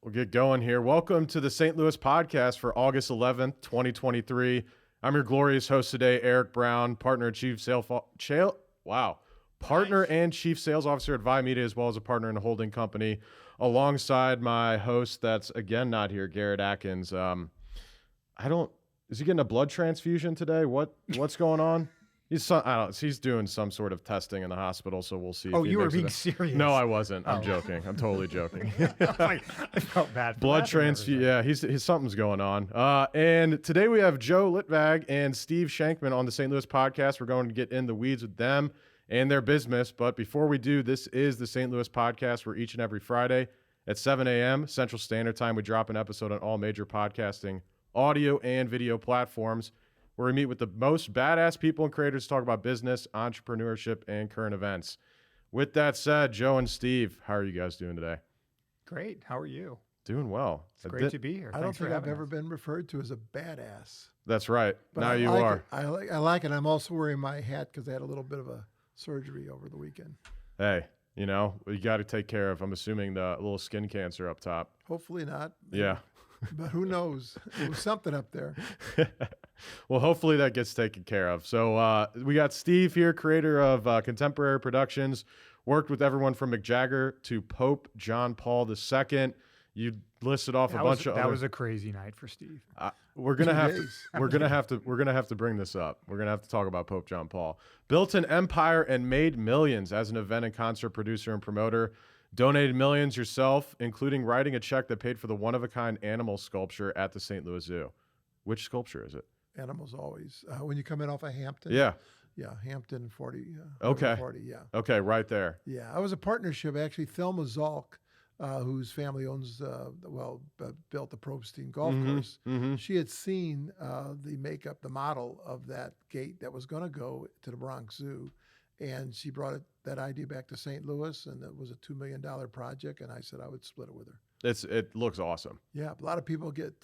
We'll get going here. Welcome to the St. Louis podcast for August 11th, 2023. I'm your glorious host today, Eric Brown, partner and chief sales officer at Vi Media, as well as a partner in a holding company, alongside my host that's again not here, Garrett Atkins. Is he getting a blood transfusion today? What's going on? He's doing some sort of testing in the hospital, so we'll see. Oh, you were being serious? No, I wasn't. I'm joking. I'm totally joking. I felt bad for blood transfusion. Yeah, he's something's going on. And today we have Joe Litvag and Steve Schankman on the St. Louis podcast. We're going to get in the weeds with them and their business. But before we do, this is the St. Louis podcast, where each and every Friday at 7 a.m. Central Standard Time, we drop an episode on all major podcasting, audio, and video platforms, where we meet with the most badass people and creators to talk about business, entrepreneurship, and current events. With that said, Joe and Steve, how are you guys doing today? Great. How are you? Doing well. It's great to be here. I don't think I've ever been referred to as a badass. That's right. But now I you like are. It. I like it. I'm also wearing my hat because I had a little bit of a surgery over the weekend. Hey, you got to take care of, I'm assuming, the little skin cancer up top. Hopefully not. Yeah. But who knows? It was something up there. Well, hopefully that gets taken care of. So we got Steve here, creator of Contemporary Productions, worked with everyone from Mick Jagger to Pope John Paul II. You listed off a bunch of that was a crazy night for Steve. We're gonna have to bring this up. We're gonna have to talk about Pope John Paul. Built an empire and made millions as an event and concert producer and promoter. Donated millions yourself, including writing a check that paid for the one-of-a-kind animal sculpture at the St. Louis Zoo. Which sculpture is it? Animals always. When you come in off of Hampton. Yeah. Yeah, Hampton 40. Okay. 40, yeah. Okay, right there. Yeah, I was a partnership. Actually, Thelma Zalk, whose family owns, built the Probstein golf course. Mm-hmm. She had seen the model of that gate that was going to go to the Bronx Zoo. And she brought that idea back to St. Louis, and it was a $2 million project, and I said I would split it with her. It looks awesome. Yeah, a lot of people get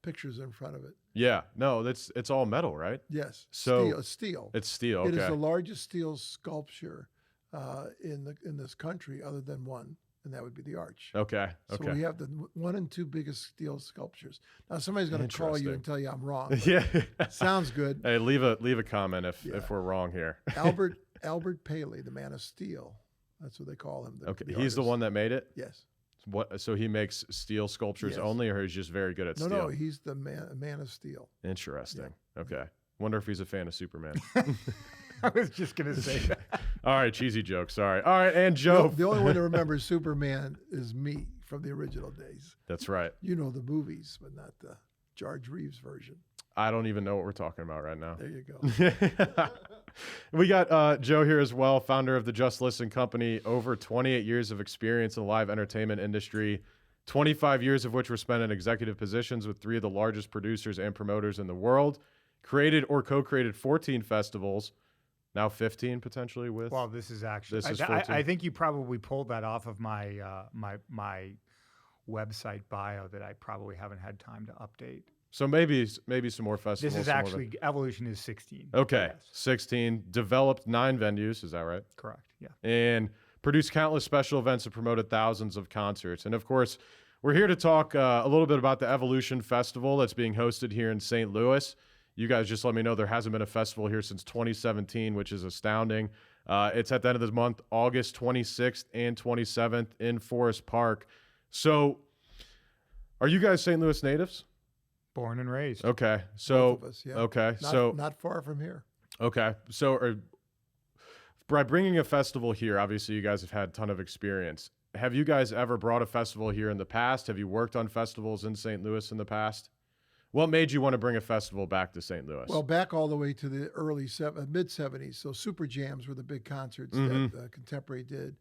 pictures in front of it. Yeah, no, it's all metal, right? Yes, So steel. It's steel. Okay. It is the largest steel sculpture in this country, other than one, and that would be the Arch. Okay. So we have the one and two biggest steel sculptures. Now somebody's going to call you and tell you I'm wrong. Yeah, sounds good. Hey, leave a comment if we're wrong here. Albert Paley, the man of steel. That's what they call him. Okay, he's the one that made it? Yes. What? So he makes steel sculptures only, or he's just very good at steel? No, he's the man of steel. Interesting. Yeah. Okay. Wonder if he's a fan of Superman. I was just going to say that. All right, cheesy joke. Sorry. All right, and Joe. The only one that remembers Superman is me from the original days. That's right. You know the movies, but not the George Reeves version. I don't even know what we're talking about right now. There you go. We got Joe here as well, founder of the Just Listen Company, over 28 years of experience in the live entertainment industry, 25 years of which were spent in executive positions with 3 of the largest producers and promoters in the world, created or co-created 14 festivals, now 15 potentially with. Well, this is 14. I think you probably pulled that off of my my website bio that I probably haven't had time to update. So maybe some more festivals. This is actually, Evolution is 16. Okay, yes. 16. Developed 9 venues, is that right? Correct, yeah. And produced countless special events and promoted thousands of concerts. And of course, we're here to talk a little bit about the Evolution Festival that's being hosted here in St. Louis. You guys just let me know there hasn't been a festival here since 2017, which is astounding. It's at the end of this month, August 26th and 27th in Forest Park. So are you guys St. Louis natives? Born and raised. Okay. So, both of us, yeah. Okay. Not far from here. Okay. So by bringing a festival here, obviously you guys have had a ton of experience. Have you guys ever brought a festival here in the past? Have you worked on festivals in St. Louis in the past? What made you want to bring a festival back to St. Louis? Well, back all the way to the mid-70s. So Super Jams were the big concerts that Contemporary did.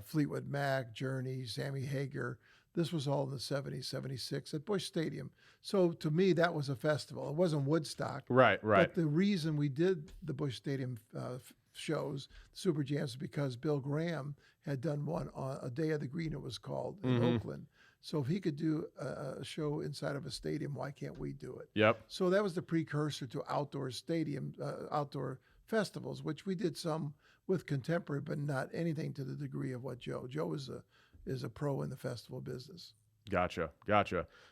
Fleetwood Mac, Journey, Sammy Hagar. This was all in the 70s, 76 at Busch Stadium. So to me, that was a festival. It wasn't Woodstock. Right. But the reason we did the Busch Stadium shows, Super Jams, is because Bill Graham had done one on A Day of the Green, it was called, in Oakland. So if he could do a show inside of a stadium, why can't we do it? Yep. So that was the precursor to outdoor festivals, which we did some with Contemporary, but not anything to the degree of what Joe. Joe is a pro in the festival business. Gotcha.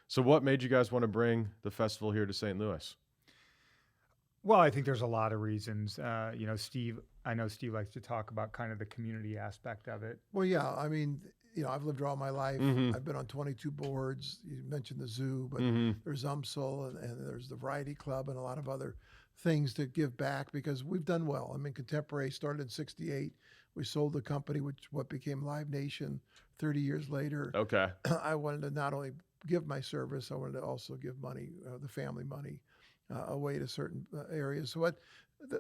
So what made you guys want to bring the festival here to St. Louis? Well, I think there's a lot of reasons. Steve, I know Steve likes to talk about kind of the community aspect of it. Well, yeah, I mean, I've lived all my life. Mm-hmm. I've been on 22 boards. You mentioned the zoo, but there's UMSL and there's the Variety Club and a lot of other things to give back because we've done well. I mean, Contemporary started in '68. We sold the company, what became Live Nation 30 years later. Okay. I wanted to not only give my service, I wanted to also give money, the family money, away to certain areas. So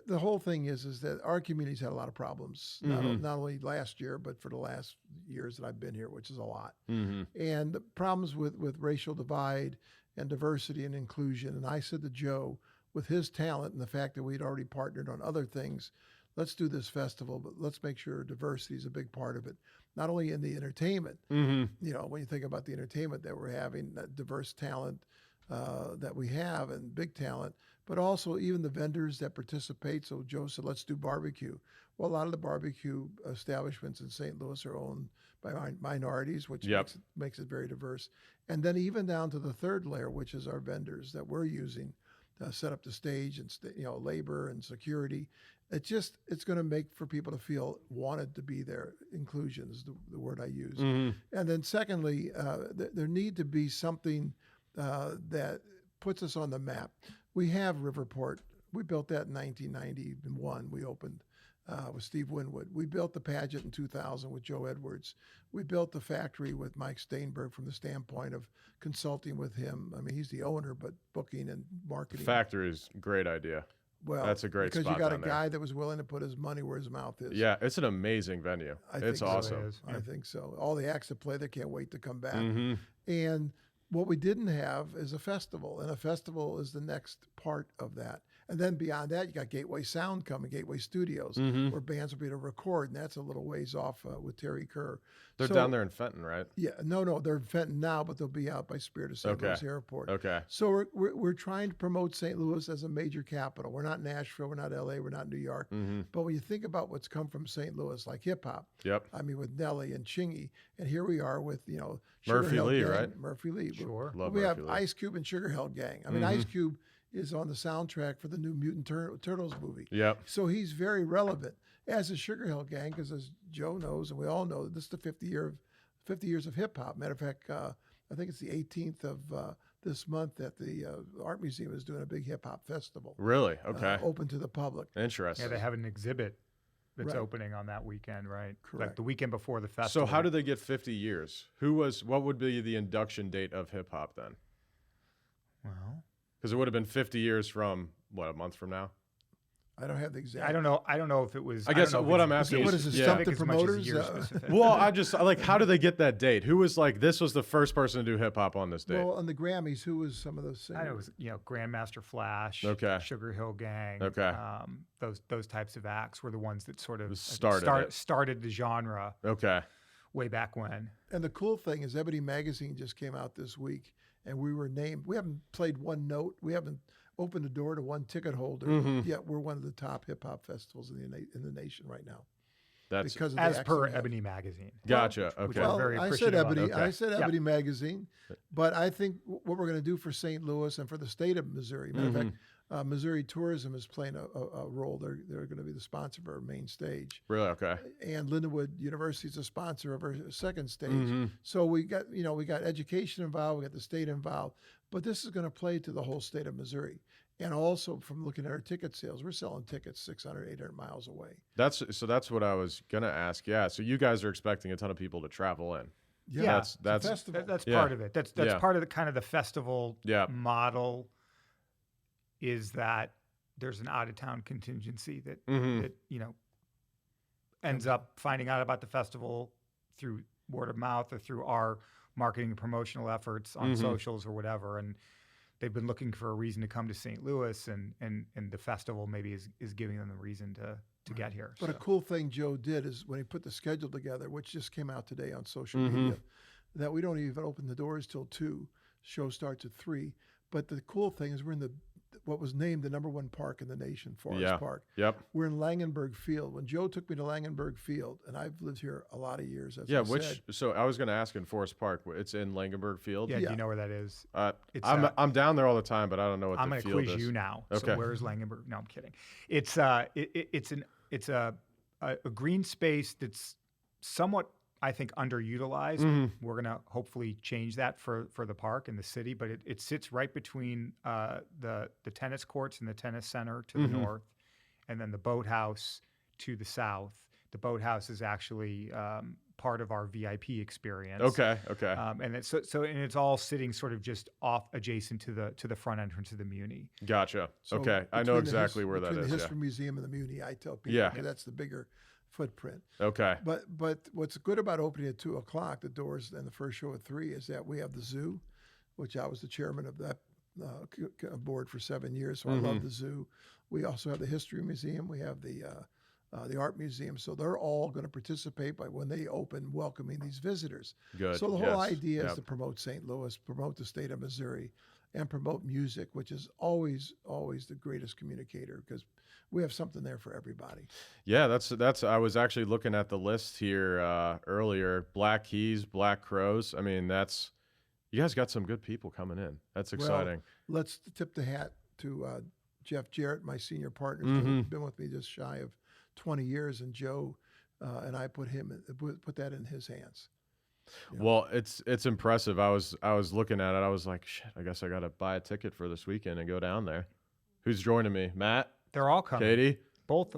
the whole thing is that our community's had a lot of problems, not only last year, but for the last years that I've been here, which is a lot. And the problems with racial divide and diversity and inclusion. And I said to Joe, with his talent and the fact that we'd already partnered on other things, let's do this festival, but let's make sure diversity is a big part of it. Not only in the entertainment, when you think about the entertainment that we're having, that diverse talent that we have and big talent, but also even the vendors that participate. So Joe said, let's do barbecue. Well, a lot of the barbecue establishments in St. Louis are owned by minorities, which makes it very diverse. And then even down to the third layer, which is our vendors that we're using to set up the stage and labor and security. It's going to make for people to feel wanted to be there. Inclusion is the word I use. And then secondly, there need to be something that puts us on the map. We have Riverport. We built that in 1991. We opened with Steve Winwood. We built the pageant in 2000 with Joe Edwards. We built the factory with Mike Steinberg from the standpoint of consulting with him. I mean, he's the owner, but booking and marketing. Factory is a great idea. Well, that's a great because spot you got a down guy there. that was willing to put his money where his mouth is. Yeah, it's an amazing venue. It's awesome. It is. I think so. All the acts that play, they can't wait to come back. And what we didn't have is a festival, and a festival is the next part of that. And then beyond that, you got Gateway Sound coming, Gateway Studios, where bands will be able to record, and that's a little ways off with Terry Kerr. They're down there in Fenton, right? Yeah, no, they're in Fenton now, but they'll be out by Spirit of St. Louis Airport. Okay. So we're trying to promote St. Louis as a major capital. We're not Nashville, we're not LA, we're not New York. But when you think about what's come from St. Louis, like hip hop, I mean, with Nelly and Chingy, and here we are with Murphy Sugar Lee, Hill Gang, right? Murphy Lee. Sure. Love we Murphy have Lee. Ice Cube and Sugar Hill Gang. I mean, Ice Cube is on the soundtrack for the new Mutant Turtles movie. Yep. So he's very relevant, as is Sugar Hill Gang, because as Joe knows, and we all know, this is the 50 years of hip hop. Matter of fact, I think it's the 18th of this month that the Art Museum is doing a big hip hop festival. Really? Okay. Open to the public. Interesting. Yeah, they have an exhibit that's opening on that weekend, right? Correct. Like the weekend before the festival. So how did they get 50 years? What would be the induction date of hip hop then? Well, because it would have been 50 years from a month from now. I don't have the exact. I don't know if it was. I guess what I'm asking what is, is it? Stump the promoters? Well, I just how do they get that date? Who was like, this was the first person to do hip hop on this date? Well, on the Grammys, who was some of those singers? I know it was Grandmaster Flash, Sugar Hill Gang, those types of acts were the ones that sort of started the genre. Way back when. And the cool thing is, Ebony Magazine just came out this week, and we were named. We haven't played one note. We haven't opened the door to one ticket holder. Yet we're one of the top hip hop festivals in the nation right now. That's because of as per Ebony Magazine. Gotcha. Which well, very I said Ebony. Okay. I said Ebony Magazine, but I think what we're going to do for St. Louis and for the state of Missouri. Matter of fact, Missouri Tourism is playing a role. They're going to be the sponsor of our main stage. Really? Okay. And Lindenwood University is a sponsor of our second stage. So we got education involved. We got the state involved. But this is going to play to the whole state of Missouri. And also from looking at our ticket sales, we're selling tickets 600, 800 miles away. That's what I was going to ask. Yeah. So you guys are expecting a ton of people to travel in. Yeah. That's part of it. That's part of the kind of the festival model is that there's an out of town contingency that ends up finding out about the festival through word of mouth or through our marketing and promotional efforts on socials or whatever. And they've been looking for a reason to come to St. Louis, and the festival maybe is giving them the reason to get here. But a cool thing Joe did is when he put the schedule together, which just came out today on social media, that we don't even open the doors till 2. Show starts at 3. But the cool thing is we're in the what was named the #1 park in the nation, Forest Yeah. Park. Yep. We're in Langenberg Field. When Joe took me to Langenberg Field, and I've lived here a lot of years, as Yeah. I said. So I was going to ask in Forest Park. It's in Langenberg Field. Yeah, Yeah. do you know where that is? It's, I'm down there all the time, but I don't know what I'm the going to field quiz is. you now. Okay. So where's Langenberg? No, I'm kidding. It's a green space that's somewhat, I think, underutilized. Mm-hmm. We're going to hopefully change that for the park and the city, but it sits right between the tennis courts and the tennis center to the Mm-hmm. north, and then the boathouse to the south. The boathouse is actually part of our VIP experience. Okay. And it's all sitting sort of just off adjacent to the front entrance of the Muni. Gotcha. So Okay. I know between the exactly where that between is. the Yeah. History Museum and the Muni, I tell people, Yeah. okay, that's the bigger footprint. Okay. But what's good about opening at 2:00, the doors, and the first show at 3 is that we have the zoo, which I was the chairman of that board for 7 years, so I love the zoo. We also have the History Museum. We have the Art Museum. So they're all going to participate by when they open, welcoming these visitors. Good. So the whole Yes. idea is Yep. to promote St. Louis, promote the state of Missouri, and promote music, which is always the greatest communicator because we have something there for everybody. Yeah, that's. I was actually looking at the list here earlier. Black Keys, Black Crows. I mean, that's. You guys got some good people coming in. That's exciting. Well, let's tip the hat to Jeff Jarrett, my senior partner, Mm-hmm. who's been with me just shy of 20 years, and Joe and I put that in his hands. Yeah. Well, it's impressive. I was looking at it. I was like, shit. I guess I got to buy a ticket for this weekend and go down there. Who's joining me? Matt, They're all coming. Katie. Both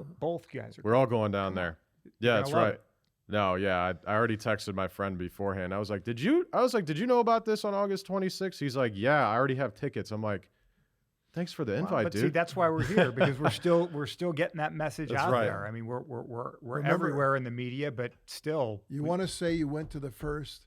guys are. We're all going down there. Yeah, gonna that's love right. it. No, yeah, I already texted my friend beforehand. I was like, did you know about this on August 26th? He's like, yeah, I already have tickets. I'm like, thanks for the invite, But dude. see, that's why we're here because we're still getting that message That's out right. there. I mean, we're Remember- everywhere in the media, but still, You want to say you went to the first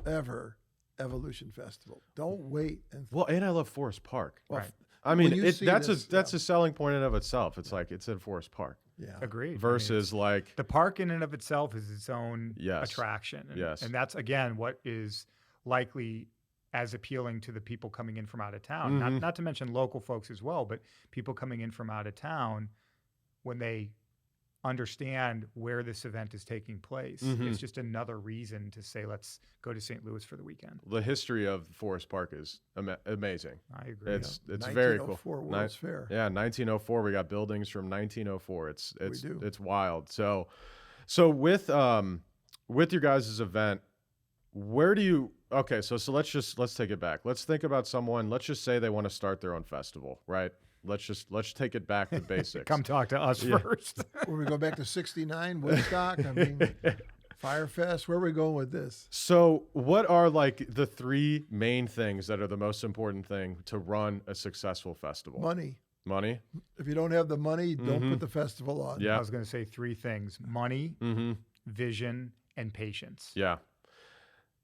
ever Evolution Festival. Don't wait. Well, and I love Forest Park. Well, Right. I mean, when you see that's this, a selling point in and of itself. It's like it's in Forest Park Yeah. agreed. I mean, versus like the park in and of itself is its own Yes. attraction. And, Yes. and that's again what is likely as appealing to the people coming in from out of town. Mhm. Not to mention local folks as well, but people coming in from out of town when they understand where this event is taking place. Mhm. It's just another reason to say, let's go to St. Louis for the weekend. the history of Forest Park is amazing. I agree. It's very cool. 1904 World's Fair. Yeah, 1904. We got buildings from 1904. It's do. it's wild. So with your guys' event, where do you? Okay, so let's take it back. Let's think about someone. Let's just say they want to start their own festival, right? Let's take it back to basics. Come talk to us Yeah. first. Where we go back to 69, Woodstock. I mean, Firefest. Where are we going with this? So, what are like the three main things that are the most important thing to run a successful festival? Money. Money. If you don't have the money, don't Mhm. put the festival on. Yeah. I was going to say three things: money, Mm-hmm. vision, and patience. Yeah.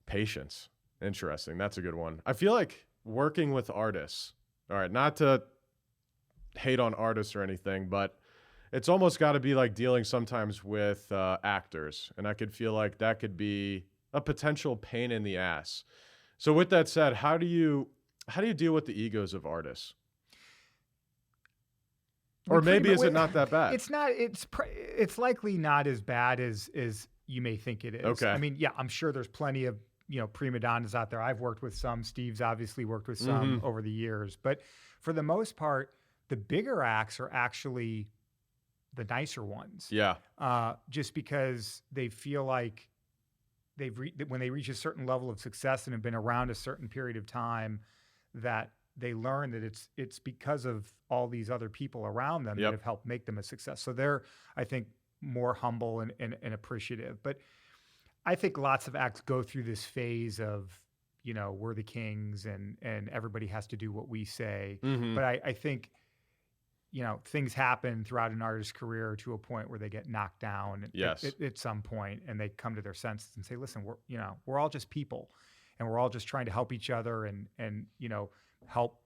Patience. Interesting. That's a good one. I feel like working with artists. All right, not to hate on artists or anything, but it's almost got to be like dealing sometimes with actors, and I could feel like that could be a potential pain in the ass. So, with that said, how do you deal with the egos of artists? Or maybe is it not that bad? It's not. It's likely not as bad as you may think it is. Okay. I mean, yeah, I'm sure there's plenty of prima donnas out there. I've worked with some. Steve's obviously worked with some over the years, but for the most part, the bigger acts are actually the nicer ones. Yeah. Just because they feel like when they reach a certain level of success and have been around a certain period of time, that they learn that it's because of all these other people around them Yep. that have helped make them a success. So they're, I think, more humble and appreciative. But I think lots of acts go through this phase of, we're the kings and everybody has to do what we say. Mhm. But I think, things happen throughout an artist's career to a point where they get knocked down Yes. at some point, and they come to their senses and say, listen, we're all just people, and we're all just trying to help each other and help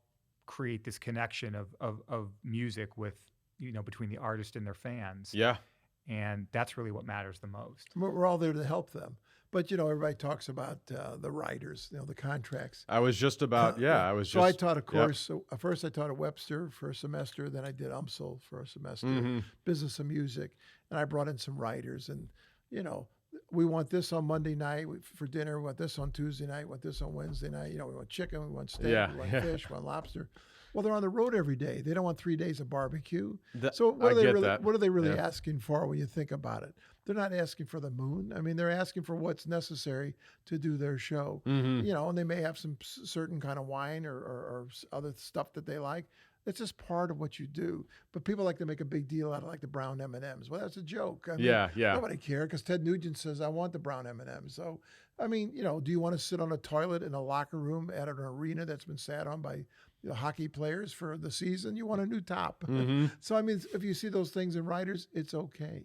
create this connection of music with, between the artist and their fans. Yeah. And that's really what matters the most. We're all there to help them. But everybody talks about the writers, the contracts. I was just about, I was So just. I taught a course. So first I taught at Webster for a semester. Then I did UMSL for a semester, business of music. And I brought in some writers. And, we want this on Monday night for dinner. We want this on Tuesday night. We want this on Wednesday night. We want chicken. We want steak. We want fish. We want lobster. Well, they're on the road every day. They don't want 3 days of barbecue. So what are they really asking for when you think about it? They're not asking for the moon. I mean, they're asking for what's necessary to do their show. And they may have some certain kind of wine or other stuff that they like. It's just part of what you do. But people like to make a big deal out of like the brown M&Ms. Well, that's a joke. I mean, nobody cares because Ted Nugent says, I want the brown M&Ms. So, I mean, do you want to sit on a toilet in a locker room at an arena that's been sat on by hockey players for the season? You want a new top. So, I mean, if you see those things in writers, it's okay.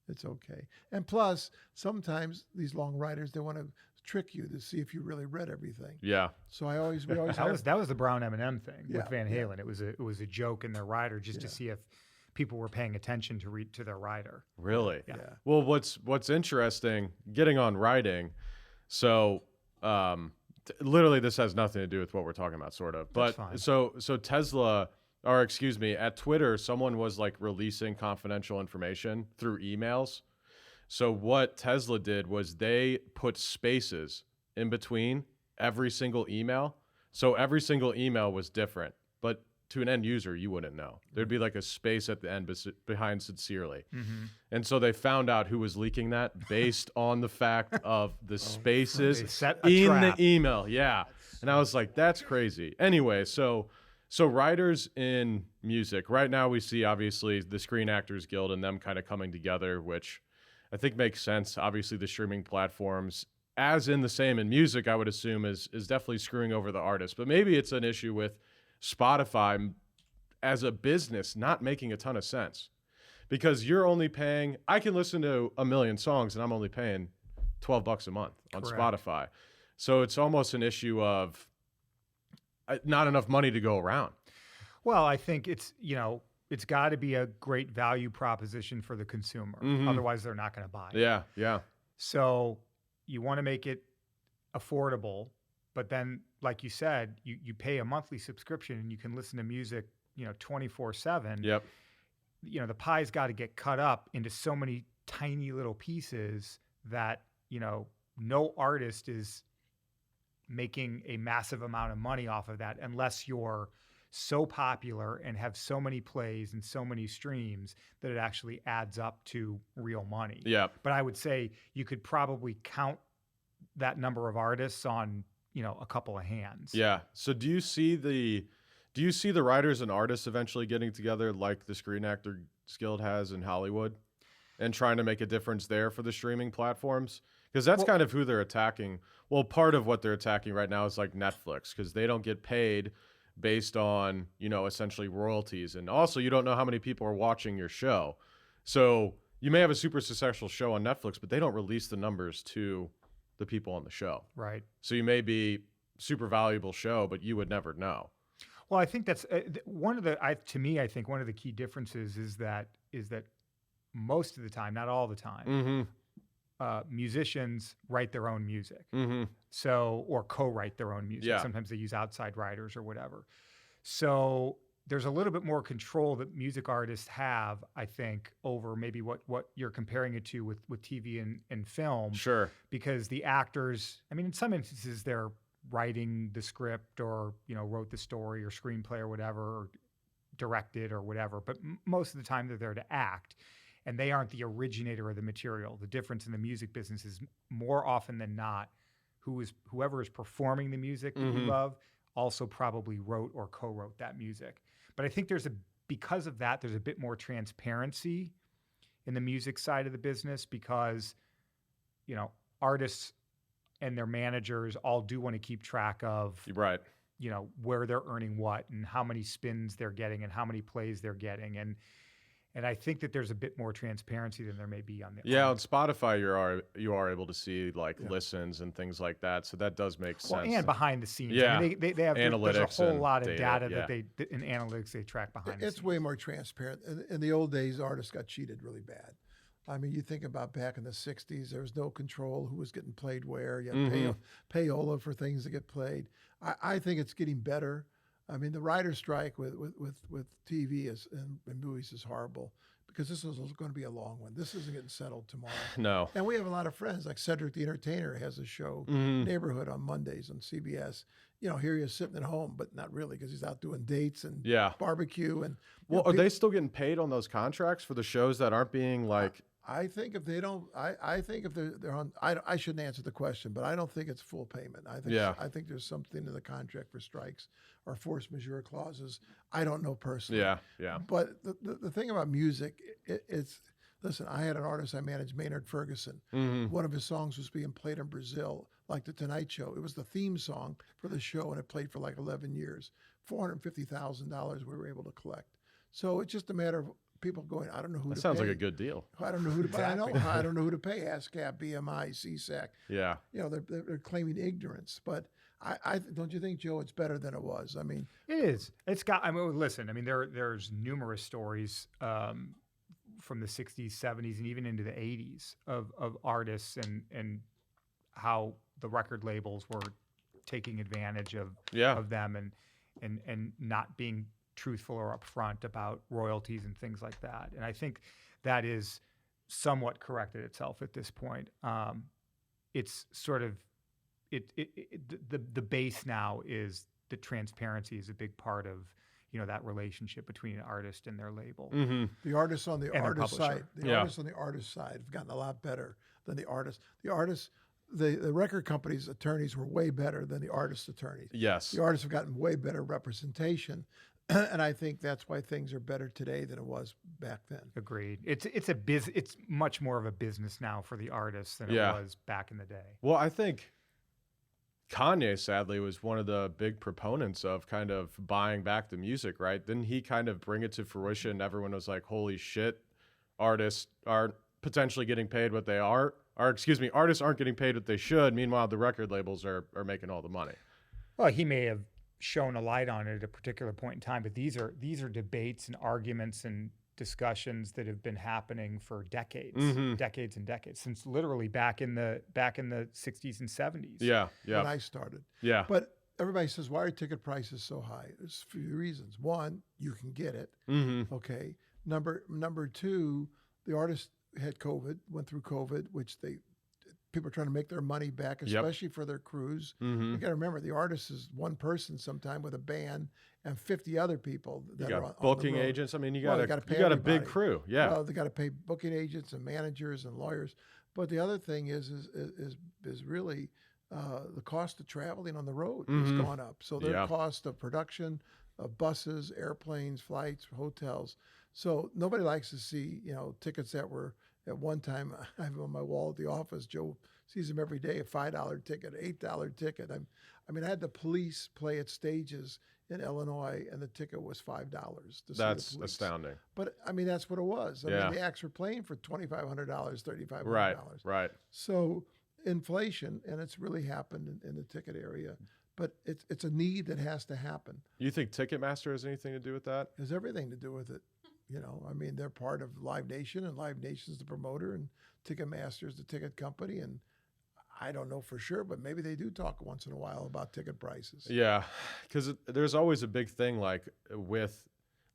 It's okay. And plus, sometimes these long writers, they want to trick you to see if you really read everything. Yeah. So we always that was the brown M&M thing with Van Halen. It was a joke in their rider just to see if people were paying attention to their rider. Really? Yeah. Well, what's interesting, getting on writing, so literally this has nothing to do with what we're talking about, sort of. But so Tesla, or excuse me, at Twitter, someone was like releasing confidential information through emails. So what Tesla did was they put spaces in between every single email. So every single email was different, but to an end user, you wouldn't know. There'd be like a space at the end behind sincerely. And so they found out who was leaking that based on the fact of the spaces in the email. Yeah. And I was like, that's crazy. Anyway, so writers in music, right now we see obviously the Screen Actors Guild and them kind of coming together, which I think makes sense. Obviously, the streaming platforms, as in the same in music, I would assume is definitely screwing over the artist. But maybe it's an issue with Spotify as a business not making a ton of sense, because you're only paying. I can listen to a million songs, and I'm only paying $12 a month on Spotify. So it's almost an issue of not enough money to go around. Well, I think it's got to be a great value proposition for the consumer. Otherwise, they're not going to buy it. Yeah. So you want to make it affordable, but then, like you said, you pay a monthly subscription and you can listen to music, 24/7. Yep. The pie's got to get cut up into so many tiny little pieces that, no artist is making a massive amount of money off of that unless you're so popular and have so many plays and so many streams that it actually adds up to real money. Yeah. But I would say you could probably count that number of artists on, a couple of hands. Yeah. So do you see the writers and artists eventually getting together like the Screen Actors Guild has in Hollywood and trying to make a difference there for the streaming platforms? Because that's kind of who they're attacking. Well, part of what they're attacking right now is like Netflix, because they don't get paid based on, essentially royalties. And also you don't know how many people are watching your show. So you may have a super successful show on Netflix, but they don't release the numbers to the people on the show. Right. So you may be super valuable show, but you would never know. Well, I think that's one of the, to me, I think one of the key differences is that most of the time, not all the time, musicians write their own music. So, or co-write their own music. Yeah. Sometimes they use outside writers or whatever. So there's a little bit more control that music artists have, I think, over maybe what you're comparing it to with TV and film. Sure. Because the actors, I mean, in some instances, they're writing the script or, wrote the story or screenplay or whatever, or directed or whatever. But most of the time they're there to act. And they aren't the originator of the material. The difference in the music business is more often than not, whoever is performing the music that you love also probably wrote or co-wrote that music. But I think because of that, there's a bit more transparency in the music side of the business because, artists and their managers all do want to keep track of, right, where they're earning what and how many spins they're getting and how many plays they're getting. And I think that there's a bit more transparency than there may be on the on Spotify. You are able to see listens and things like that, so that does make sense. And behind the scenes, yeah, I mean, they have analytics, there's a whole lot of data yeah. that in analytics they track behind. It's the scenes. way more transparent. In the old days, artists got cheated really bad. I mean, you think about back in the 60s, there was no control who was getting played where. You had payola for things to get played. I think it's getting better. I mean, the writer's strike with TV and movies is horrible because this is going to be a long one. This isn't getting settled tomorrow. No. And we have a lot of friends, like Cedric the Entertainer has a show, Neighborhood, on Mondays on CBS. You know, here he is sitting at home, but not really because he's out doing dates and barbecue. And well, are they still getting paid on those contracts for the shows that aren't being like? I think if they don't, I think if they're on, I shouldn't answer the question, but I don't think it's full payment. I think there's something in the contract for strikes or force majeure clauses. I don't know personally. Yeah. But the thing about music, it's listen. I had an artist I managed, Maynard Ferguson. One of his songs was being played in Brazil, like the Tonight Show. It was the theme song for the show, and it played for like 11 years. $450,000 we were able to collect. So it's just a matter of people going, I don't know who to pay. That sounds like a good deal. I don't know who to pay. I know I don't know who to pay. ASCAP, BMI, CSAC. Yeah. You know, they're claiming ignorance, but I don't you think, Joe, it's better than it was? I mean, it is. It's got. I mean, listen. I mean, there's numerous stories from the '60s, '70s, and even into the '80s of artists and how the record labels were taking advantage of them and not being truthful or upfront about royalties and things like that. And I think that is somewhat corrected itself at this point. It's sort of the base now is the transparency is a big part of that relationship between an artist and their label. The artists on the artist side, artists on the artist side have gotten a lot better than the artists. The record companies' attorneys were way better than the artists' attorneys. Yes. The artists have gotten way better representation. And I think that's why things are better today than it was back then. Agreed. It's much more of a business now for the artists than it was back in the day. Well, I think Kanye, sadly, was one of the big proponents of kind of buying back the music, right? Didn't he kind of bring it to fruition? Everyone was like, holy shit, artists are potentially getting paid what they are. Or excuse me, artists aren't getting paid what they should. Meanwhile, the record labels are making all the money. Well, he may have shown a light on it at a particular point in time, but these are debates and arguments and discussions that have been happening for decades and decades, since literally back in the 60s and 70s. Yeah. When I started. Yeah. But everybody says, why are ticket prices so high? There's a few reasons. One, you can get it. Okay. Number two, the artist had COVID, went through COVID, which people are trying to make their money back, especially for their crews. You got to remember, the artist is one person sometime with a band and 50 other people that are on booking the road. agents. I mean, you got a big crew. Yeah. Well, they got to pay booking agents and managers and lawyers. But the other thing is really the cost of traveling on the road has gone up. So their cost of production, of buses, airplanes, flights, hotels. So nobody likes to see tickets that were. At one time, I have them on my wall at the office. Joe sees them every day, a $5 ticket, $8 ticket. I had the Police play at stages in Illinois, and the ticket was $5 to see the That's Police. astounding. But, that's what it was. I mean, the acts were playing for $2,500, $3,500. Right. So inflation, and it's really happened in the ticket area. But it's a need that has to happen. You think Ticketmaster has anything to do with that? It has everything to do with it. They're part of Live Nation, and Live Nation's the promoter, and Ticketmaster's the ticket company. And I don't know for sure, but maybe they do talk once in a while about ticket prices. Yeah, because there's always a big thing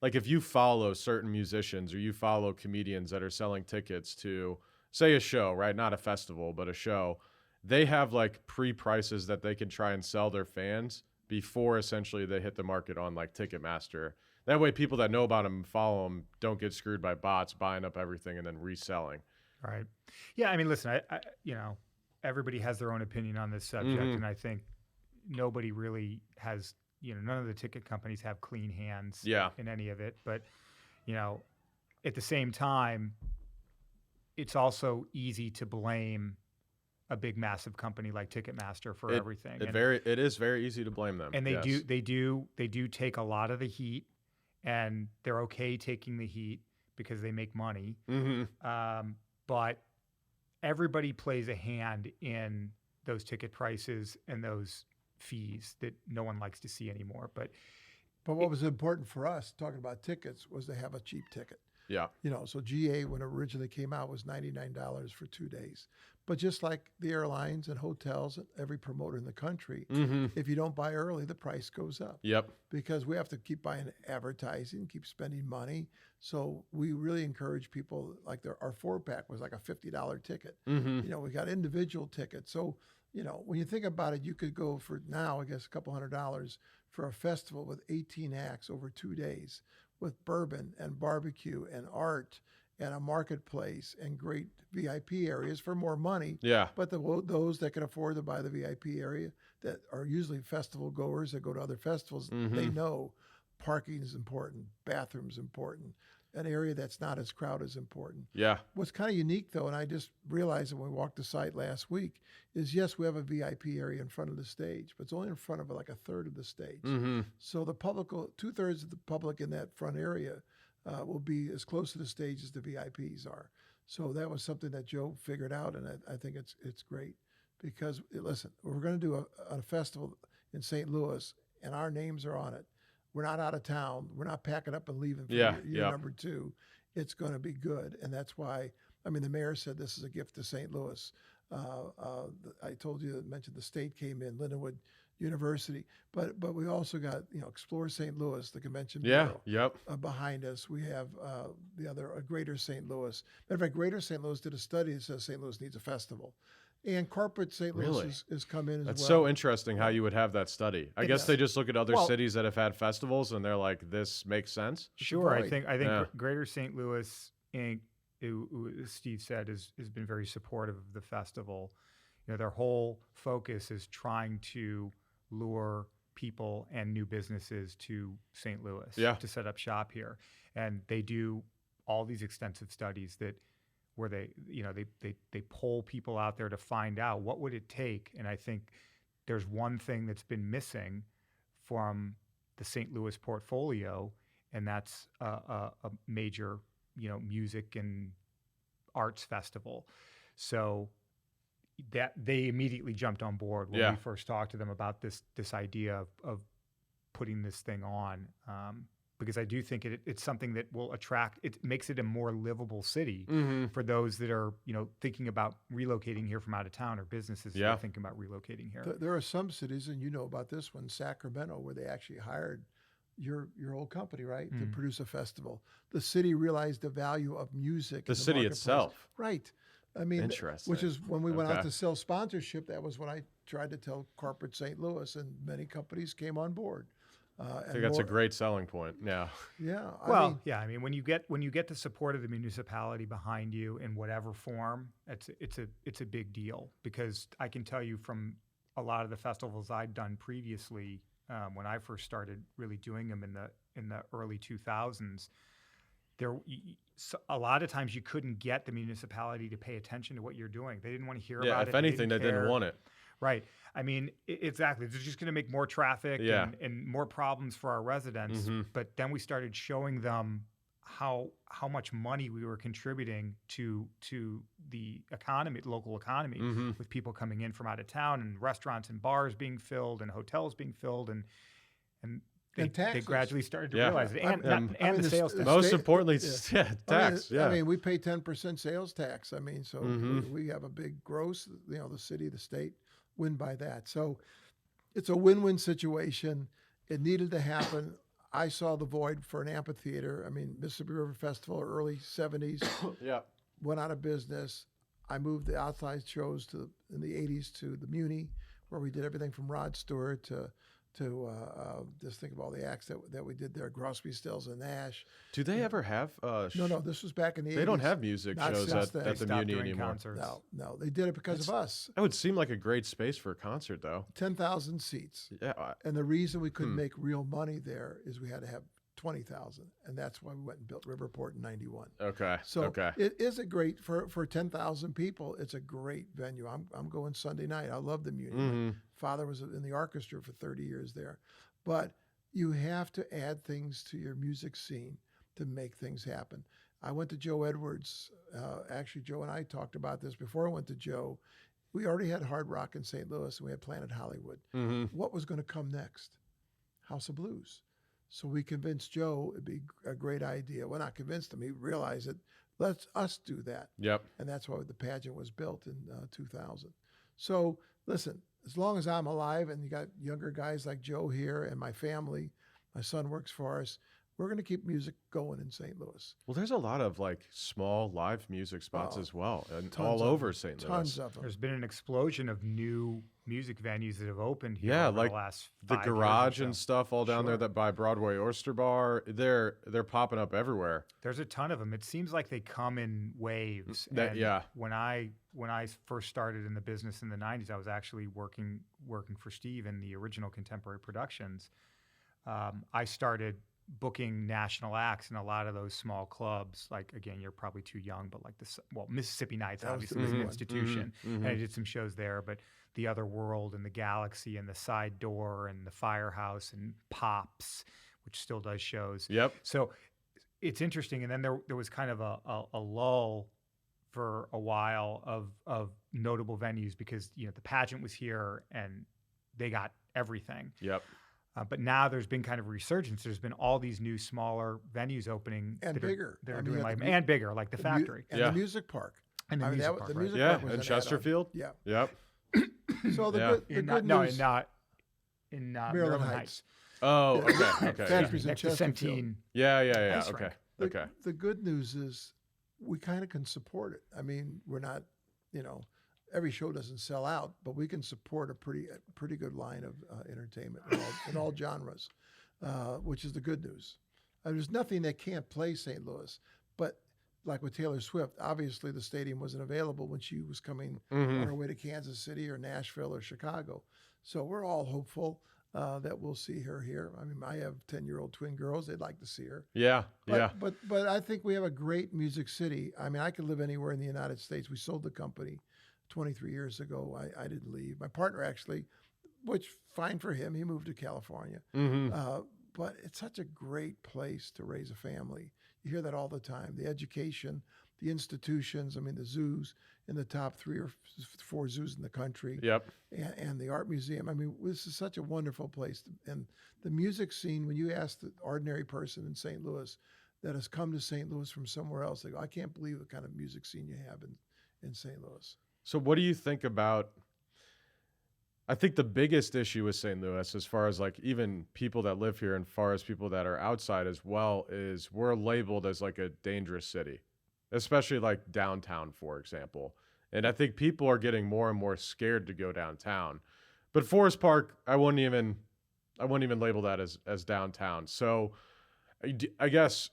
if you follow certain musicians or you follow comedians that are selling tickets to, say, a show, right? Not a festival, but a show. They have like pre-prices that they can try and sell their fans before essentially they hit the market on like Ticketmaster. That way, people that know about them and follow them don't get screwed by bots buying up everything and then reselling. Right. Yeah. I mean, listen, I everybody has their own opinion on this subject, and I think nobody really has. None of the ticket companies have clean hands in any of it. But at the same time, it's also easy to blame a big, massive company like Ticketmaster for everything. It is very easy to blame them. And they do take a lot of the heat. And they're okay taking the heat because they make money. But everybody plays a hand in those ticket prices and those fees that no one likes to see anymore. But what was important for us, talking about tickets, was to have a cheap ticket. Yeah. You know, so GA when it originally came out was $99 for 2 days. But just like the airlines and hotels and every promoter in the country, if you don't buy early, the price goes up. Yep. Because we have to keep buying advertising, keep spending money. So we really encourage people, like our 4-pack was like a $50 ticket. You know, we got individual tickets. So, you know, when you think about it, you could go for now, I guess, a couple $100 for a festival with 18 acts over 2 days with bourbon and barbecue and art and a marketplace and great VIP areas for more money. Yeah. But those that can afford to buy the VIP area that are usually festival goers that go to other festivals, they know parking is important, bathrooms important, an area that's not as crowded is important. Yeah. What's kind of unique though, and I just realized when we walked the site last week, is yes, we have a VIP area in front of the stage, but it's only in front of like a third of the stage. So the public, 2/3 of the public in that front area will be as close to the stage as the VIPs are. So that was something that Joe figured out, and I think it's great because listen, we're going to do a festival in St. Louis, and our names are on it. We're not out of town. We're not packing up and leaving for year number 2. It's going to be good, and that's why. I mean, the mayor said this is a gift to St. Louis. I told you, mentioned the state came in, Lindenwood University, but we also got Explore St. Louis, the convention bureau. Behind us, we have the other Greater St. Louis. Matter of fact, Greater St. Louis did a study that says St. Louis needs a festival. And corporate St. Louis has come in as well. That's so interesting how you would have that study. I guess they just look at other cities that have had festivals and they're like, this makes sense. Sure. I think Greater St. Louis Inc., who Steve said, has been very supportive of the festival. You know, their whole focus is trying to lure people and new businesses to St. Louis to set up shop here. And they do all these extensive studies where they poll people out there to find out what would it take. And I think there's one thing that's been missing from the St. Louis portfolio, and that's a major, music and arts festival. So that they immediately jumped on board when we first talked to them about this idea of putting this thing on. Because I do think it's something that will attract. It makes it a more livable city for those that are, thinking about relocating here from out of town, or businesses that are thinking about relocating here. There are some cities, and you know about this one, Sacramento, where they actually hired your old company, right, to produce a festival. The city realized the value of music. The city itself, right? I mean, interesting. Which is when we went out to sell sponsorship. That was what I tried to tell corporate St. Louis, and many companies came on board. I think that's a great selling point. Yeah. Yeah. I mean, when you get the support of the municipality behind you in whatever form, it's a big deal, because I can tell you from a lot of the festivals I'd done previously, when I first started really doing them in the early 2000s, a lot of times you couldn't get the municipality to pay attention to what you're doing. They didn't want to hear about it. If anything, they didn't want it. Right. I mean, exactly. They're just going to make more traffic and more problems for our residents. But then we started showing them how much money we were contributing to the economy, local economy, with people coming in from out of town, and restaurants and bars being filled and hotels being filled, and they gradually started to realize it, and the sales tax. Most importantly, tax. I mean, we pay 10% sales tax. I mean, so we have a big gross. The city, the state win by that. So it's a win-win situation. It needed to happen. I saw the void for an amphitheater. I mean, Mississippi River Festival, early 70s, went out of business. I moved the outside shows in the 80s to the Muni, where we did everything from Rod Stewart to just think of all the acts that we did there, Grosby, Stills, and Nash. Do they ever have No, this was back in the 80s. They don't have music shows at the Muni anymore. Concerts. No, they did it because of us. That would seem like a great space for a concert, though. 10,000 seats. Yeah. And the reason we couldn't make real money there is we had to have 20,000, and that's why we went and built Riverport in '91. Okay. So it is a great for 10,000 people. It's a great venue. I'm going Sunday night. I love the Muni. My father was in the orchestra for 30 years there, but you have to add things to your music scene to make things happen. I went to Joe Edwards. Actually, Joe and I talked about this before I went to Joe. We already had Hard Rock in St. Louis, and we had Planet Hollywood. What was going to come next? House of Blues. So we convinced Joe it'd be a great idea. Well, not convinced him. He realized it. Let's us do that. Yep. And that's why the pageant was built in 2000. So listen, as long as I'm alive and you got younger guys like Joe here and my family, my son works for us, we're going to keep music going in St. Louis. Well, there's a lot of like small live music spots as well, and Tons all of over them. St. Louis. Tons of them. There's been an explosion of new music venues that have opened here Yeah, over like the last The 5 years or garage so. and stuff all down there Sure. that by Broadway Oyster Bar, they're popping up everywhere. There's a ton of them. It seems like they come in waves. And Yeah. When I first started in the business in the '90s, I was actually working for Steve in the original Contemporary Productions. I started booking national acts in a lot of those small clubs. Like, again, you're probably too young, but like Mississippi Nights That was obviously the was big an one. institution, Mhm, and I mhm. did some shows there. But the Other World and the Galaxy and the Side Door and the Firehouse and Pops, which still does shows. Yep. So it's interesting. And then there was kind of a lull for a while of notable venues because the pageant was here and they got everything. Yep. But now there's been kind of a resurgence. There's been all these new smaller venues opening And that bigger. That I are mean, doing you have live the mu- and bigger, like the factory And Yeah. the music park. and the I mean, music that, park. the right? music Yeah, park was and an add-on. Chesterfield. Yeah. Yep. So the Yeah. good, the in good no, news. in Maryland Heights. Oh, Yeah. okay. Okay. Yeah. Factories in Next to Chesterfield. Centene. Yeah. Ice Okay. rink. Okay. The good news is we kind of can support it. I mean, we're not, every show doesn't sell out, but we can support a pretty good line of entertainment in all genres, which is the good news. There's nothing that can't play St. Louis, but like with Taylor Swift, obviously the stadium wasn't available when she was coming on her way to Kansas City or Nashville or Chicago. So we're all hopeful that we'll see her here. I mean, I have 10-year-old twin girls. They'd like to see her. Yeah. But, Yeah. But I think we have a great music city. I mean, I could live anywhere in the United States. We sold the company 23 years ago. I didn't leave. My partner actually, which fine for him. He moved to California. Mm-hmm. But it's such a great place to raise a family. You hear that all the time. The education, the institutions. I mean, the zoos in the top 3 or 4 zoos in the country. Yep. And the art museum. I mean, this is such a wonderful place. And the music scene, when you ask the ordinary person in St. Louis that has come to St. Louis from somewhere else, they go, I can't believe the kind of music scene you have in St. Louis. So what do you think about, I think the biggest issue with St. Louis, as far as like even people that live here and far as people that are outside as well, is we're labeled as like a dangerous city, especially like downtown, for example. And I think people are getting more and more scared to go downtown. But Forest Park, I wouldn't even label that as downtown. So I guess,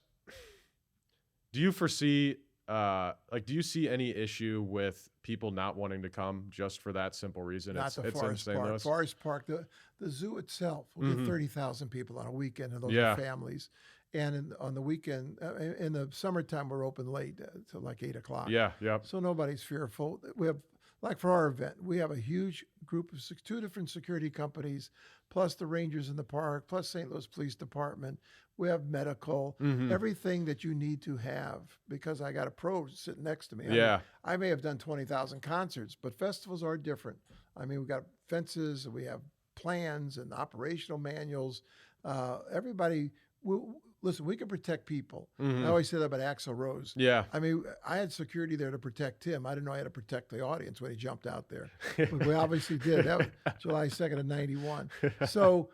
do you foresee, do you see any issue with people not wanting to come just for that simple reason? Not the Forest Park. Forest Park, the zoo itself will get 30,000 people on a weekend, and those are families. And on the weekend, in the summertime, we're open late till like 8 o'clock. Yeah, yep. So nobody's fearful. We have, like for our event, we have a huge group of 2 different security companies, plus the rangers in the park, plus St. Louis Police Department. We have medical, everything that you need to have, because I got a pro sitting next to me. I may have done 20,000 concerts, but festivals are different. I mean, we got fences, we have plans and operational manuals. Everybody, listen, we can protect people. I always say that about Axl Rose. Yeah. I mean, I had security there to protect him. I didn't know I had to protect the audience when he jumped out there. But we obviously did. That was July 2nd of 91. So,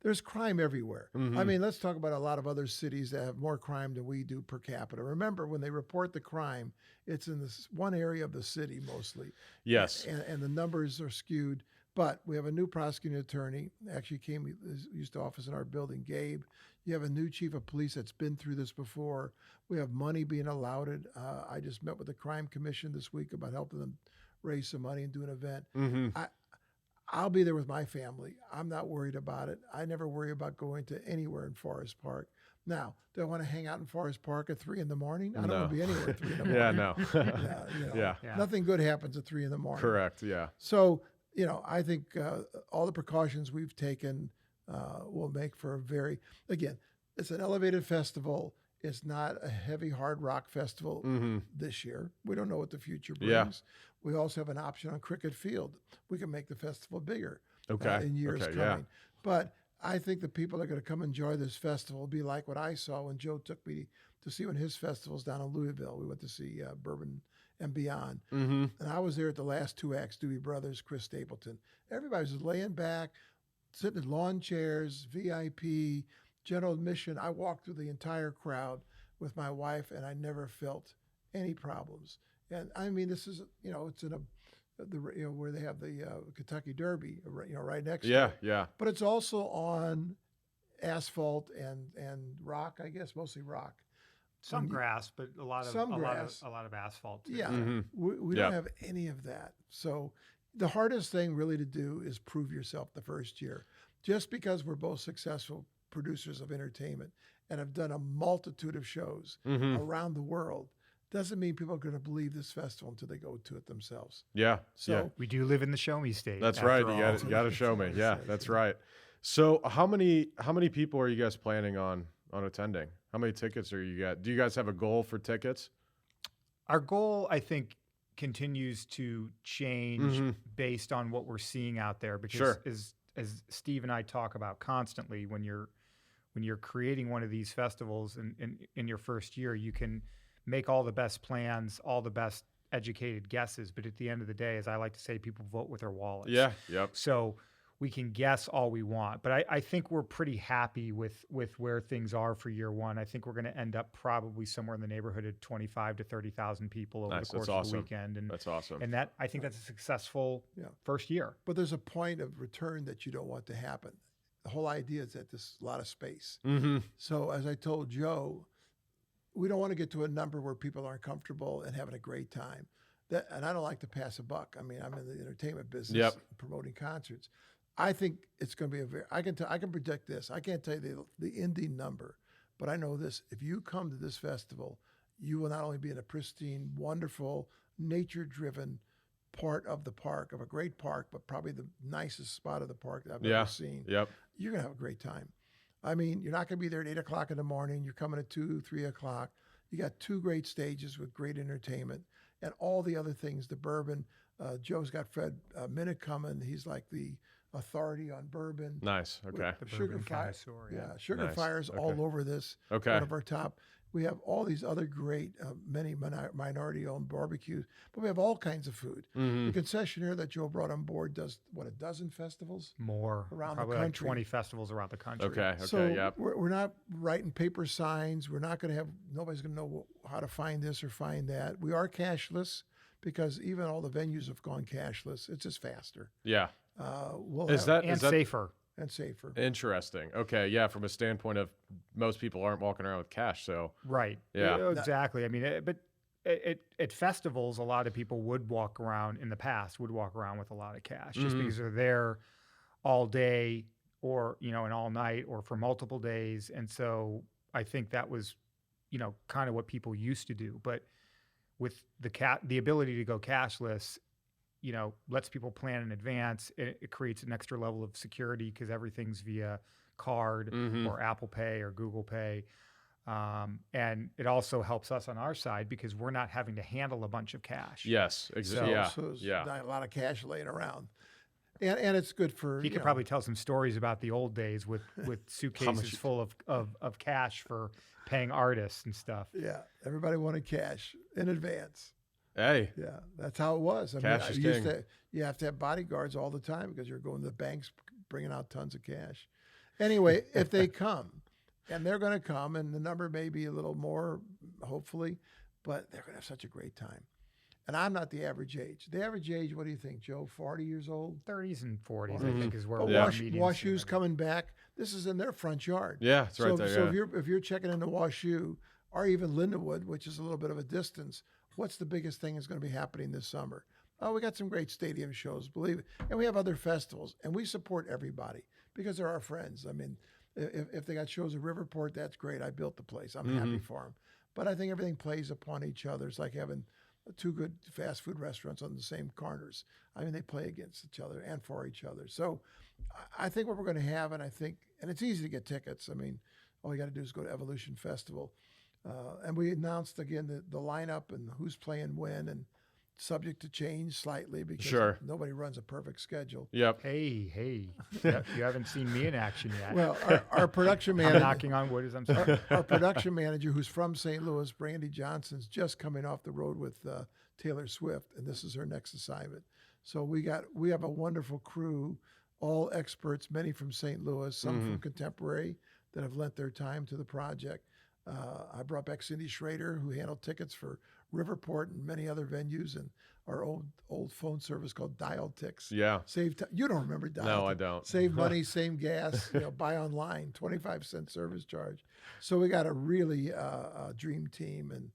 there's crime everywhere. I mean, let's talk about a lot of other cities that have more crime than we do per capita. Remember, when they report the crime, it's in this one area of the city mostly. Yes. And the numbers are skewed. But we have a new prosecuting attorney, actually used to office in our building, Gabe. You have a new chief of police that's been through this before. We have money being allotted. I just met with the crime commission this week about helping them raise some money and do an event. I'll be there with my family. I'm not worried about it. I never worry about going to anywhere in Forest Park. Now, do I want to hang out in Forest Park at 3 in the morning? I don't want to be anywhere at 3 in the morning. Yeah, no. Nothing good happens at 3 in the morning. Correct, yeah. So, I think all the precautions we've taken will make for again, it's an elevated festival. It's not a heavy hard rock festival this year. We don't know what the future brings. Yeah. We also have an option on Cricket Field. We can make the festival bigger in years coming. Yeah. But I think the people that are going to come enjoy this festival will be like what I saw when Joe took me to see one of his festivals down in Louisville. We went to see Bourbon and Beyond. Mm-hmm. And I was there at the last two acts, Dewey Brothers, Chris Stapleton. Everybody was laying back, sitting in lawn chairs, VIP, general admission. I walked through the entire crowd with my wife, and I never felt any problems. And I mean, this is, it's in where they have the Kentucky Derby, right next to it. Yeah. But it's also on asphalt and rock, I guess, mostly rock. Some grass, but a lot of asphalt too. Yeah, Mm-hmm. we don't have any of that. So the hardest thing really to do is prove yourself the first year. Just because we're both successful producers of entertainment and have done a multitude of shows around the world doesn't mean people are going to believe this festival until they go to it themselves. Yeah. So we do live in the show me state. That's right. You got to show me. Yeah, that's right. So how many people are you guys planning on attending? How many tickets are you got? Do you guys have a goal for tickets? Our goal, I think, continues to change based on what we're seeing out there. Because as Steve and I talk about constantly, when you're creating one of these festivals in your first year, you can make all the best plans, all the best educated guesses. But at the end of the day, as I like to say, people vote with their wallets. Yeah. Yep. So we can guess all we want, but I think we're pretty happy with where things are for year one. I think we're going to end up probably somewhere in the neighborhood of 25 to 30,000 people over the course of the weekend. And that's awesome. And I think that's a successful first year. But there's a point of return that you don't want to happen. The whole idea is that there's a lot of space. Mm-hmm. So as I told Joe, we don't want to get to a number where people aren't comfortable and having a great time. And I don't like to pass a buck. I mean, I'm in the entertainment business, promoting concerts. I think it's going to be I can predict this. I can't tell you the indie number, but I know this. If you come to this festival, you will not only be in a pristine, wonderful, nature-driven part of the park, of a great park, but probably the nicest spot of the park that I've ever seen. Yep. You're going to have a great time. I mean, you're not going to be there at 8 o'clock in the morning. You're coming at 2, 3 o'clock. You got 2 great stages with great entertainment and all the other things, the bourbon. Joe's got Fred Minnick coming. He's like the authority on bourbon. Nice. Okay. The Sugar bourbon Fire. connoisseur, Yeah. Sugar Nice. Fire's all over this. Okay. One of our top. We have all these other great, many minority-owned barbecues, but we have all kinds of food. Mm-hmm. The concessionaire that Joe brought on board does, a dozen festivals? More. Around probably the like country. 20 festivals around the country. Okay. So Yep. we're not writing paper signs. We're not going to have, nobody's going to know how to find this or find that. We are cashless because even all the venues have gone cashless. It's just faster. Yeah. Is that safer. And safer. Interesting? Okay. Yeah. From a standpoint of most people aren't walking around with cash, so Right. Yeah. Exactly. I mean, but at festivals, a lot of people would walk around with a lot of cash just because they're there all day or, and all night or for multiple days. And so I think that was, kind of what people used to do. But with the ability to go cashless, lets people plan in advance. It creates an extra level of security because everything's via card or Apple Pay or Google Pay. And it also helps us on our side because we're not having to handle a bunch of cash. Yes, exactly. So there's not a lot of cash laying around. And it's good for, He could probably tell some stories about the old days with suitcases full of cash for paying artists and stuff. Yeah, everybody wanted cash in advance. Hey. Yeah, that's how it was. Cash is king. You have to have bodyguards all the time because you're going to the banks bringing out tons of cash. Anyway, if they come, and they're going to come, and the number may be a little more, hopefully, but they're going to have such a great time. And I'm not the average age. The average age, what do you think, Joe? 40 years old? 30s and 40s, I think, is where But we're WashU's coming back. This is in their front yard. Yeah, it's right there. So Yeah. if you're checking into WashU or even Lindenwood, which is a little bit of a distance, what's the biggest thing that's going to be happening this summer? Oh, we got some great stadium shows, believe it. And we have other festivals, and we support everybody because they're our friends. I mean, if they got shows at Riverport, that's great. I built the place. I'm happy for them. But I think everything plays upon each other. It's like having 2 good fast food restaurants on the same corners. I mean, they play against each other and for each other. So I think what we're going to have, and it's easy to get tickets. I mean, all you got to do is go to Evolution Festival. And we announced again the lineup and who's playing when. And subject to change slightly because Sure. nobody runs a perfect schedule. Yep. Hey, you haven't seen me in action yet. Well, our production I'm manager, knocking on wood as I'm saying. our production manager, who's from St. Louis, Brandy Johnson's just coming off the road with Taylor Swift, and this is her next assignment. So we have a wonderful crew, all experts, many from St. Louis, some from contemporary that have lent their time to the project. I brought back Cindy Schrader, who handled tickets for Riverport and many other venues, and our old phone service called Dial Tix. Yeah. You don't remember Dial? No, I don't. Save money, same gas. Buy online, 25-cent service charge. So we got a really dream team, and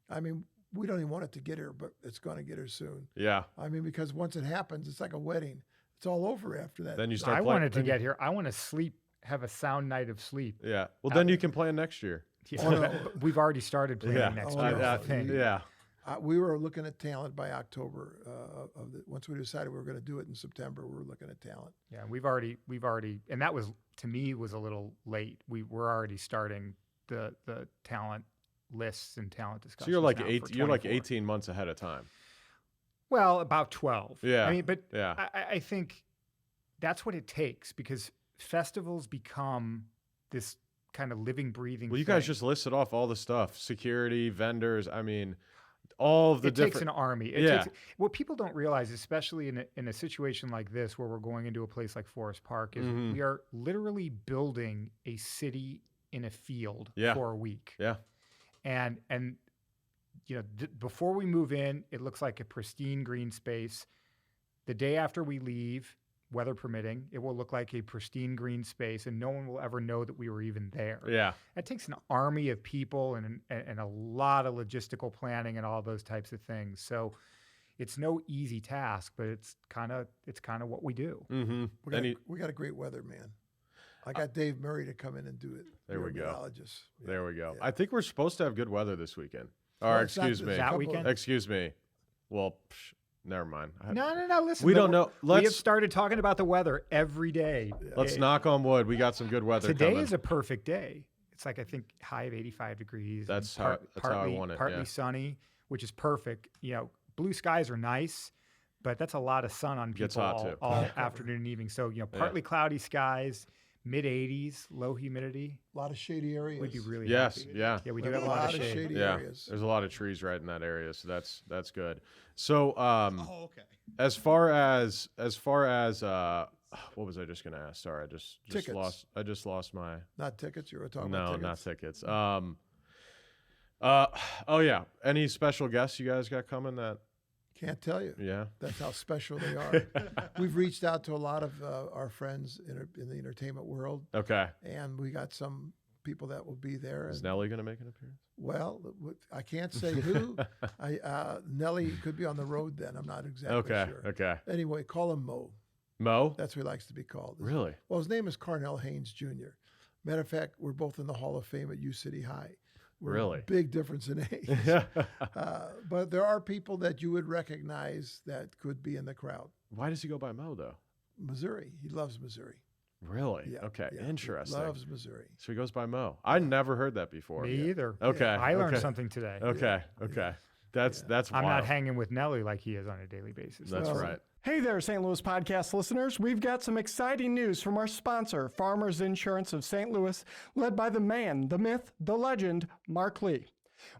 I mean, we don't even want it to get here, but it's going to get here soon. Yeah. I mean, because once it happens, it's like a wedding. It's all over after that. Then you start. I playing, wanted to get here. I want to sleep, have a sound night of sleep. Yeah. Well, then you can plan next year. Yeah, Oh, no. We've already started planning Yeah. next Oh, year. no. That's the thing. Yeah. We were looking at talent by October. Once we decided we were going to do it in September, we were looking at talent. Yeah, we've already, and that was, to me, was a little late. We were already starting the talent lists and talent discussions. So you're like now for you're like 24. 18 months ahead of time. Well, about 12. Yeah. I mean, but Yeah. I think that's what it takes, because festivals become this kind of living, breathing Well, you thing. guys just listed off all the stuff: security, vendors. I mean, all of the It different. takes an army. Yeah. What people don't realize, especially in a situation like this where we're going into a place like Forest Park, is Mhm. we are literally building a city in a field Yeah. for a week. Yeah. And before we move in, it looks like a pristine green space. The day after we leave, weather permitting, it will look like a pristine green space, and no one will ever know that we were even there. Yeah. That takes an army of people and a lot of logistical planning and all those types of things. So it's no easy task, but it's kind of what we do. Mm-hmm. We got a great weatherman. I got Dave Murray to come in and do it. There we go. Meteorologist. Yeah. There we go. Yeah. I think we're supposed to have good weather this weekend. Well, Or it's not excuse this me. That couple- weekend? Excuse me. Well, never mind. No. Listen, We don't know. We have Let's started talking about the weather every day. let's knock on wood. We got some good weather Today coming. is a perfect day. It's like, I think, high of 85 degrees. and That's how I want it, Partly yeah. sunny, which is perfect. Blue skies are nice, but that's a lot of sun on Gets people hot, too. all afternoon and evening. So, partly cloudy skies, mid 80s, low humidity. A lot of shady areas. We'd be really Yes. happy. Yeah. Yeah, we do have a lot of shade. Yeah. areas. There's a lot of trees right in that area, so that's good. So Oh, okay. as far as what was I just gonna ask? Sorry, I just Tickets. lost my Not tickets. You were talking no, about tickets. not tickets. Oh yeah. Any special guests you guys got coming that Can't tell you. yeah. That's how special they are. We've reached out to a lot of our friends in the entertainment world, Okay. and we got some people that will be there. Is And, Nelly gonna make an appearance? well, I can't say who. Nelly could be on the road then. I'm not exactly Okay. sure. Okay. Anyway, call him Mo. Mo? That's what he likes to be called. Really? Well, his name is Carnell Haynes Jr. Matter of fact, we're both in the Hall of Fame at U City High. We're Really? Big difference in age. But there are people that you would recognize that could be in the crowd. Why does he go by Mo though? Missouri. He loves Missouri. Really? Yeah, Okay. yeah. He Interesting. loves Missouri. So he goes by Mo. I never heard that before. Me either. Okay. I learned okay. something today. Okay. Okay. That's I'm wild. not hanging with Nelly like he is on a daily basis. That's Well, right. Hey there, St. Louis podcast listeners. We've got some exciting news from our sponsor, Farmers Insurance of St. Louis, led by the man, the myth, the legend, Mark Lee.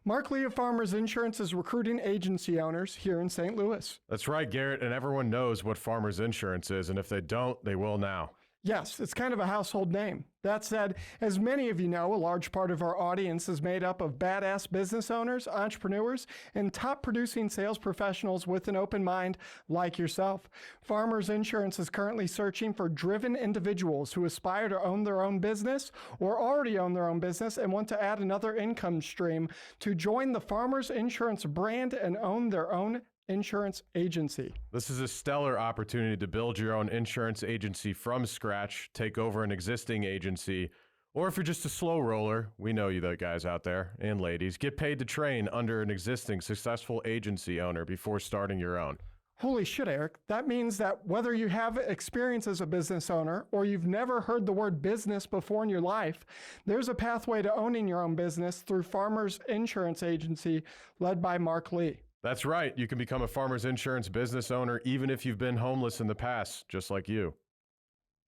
Mark Lee of Farmers Insurance is recruiting agency owners here in St. Louis. That's right, Garrett, and everyone knows what Farmers Insurance is, and if they don't, they will now. Yes, it's kind of a household name. That said, as many of you know, a large part of our audience is made up of badass business owners, entrepreneurs, and top producing sales professionals with an open mind like yourself. Farmers Insurance is currently searching for driven individuals who aspire to own their own business or already own their own business and want to add another income stream to join the Farmers Insurance brand and own their own insurance agency. This is a stellar opportunity to build your own insurance agency from scratch, take over an existing agency, or if you're just a slow roller, we know you the guys out there and ladies, get paid to train under an existing successful agency owner before starting your own. Holy shit, Eric. That means that whether you have experience as a business owner or you've never heard the word business before in your life, there's a pathway to owning your own business through Farmers Insurance Agency led by Mark Lee. That's right. You can become a Farmers Insurance business owner even if you've been homeless in the past, just like you.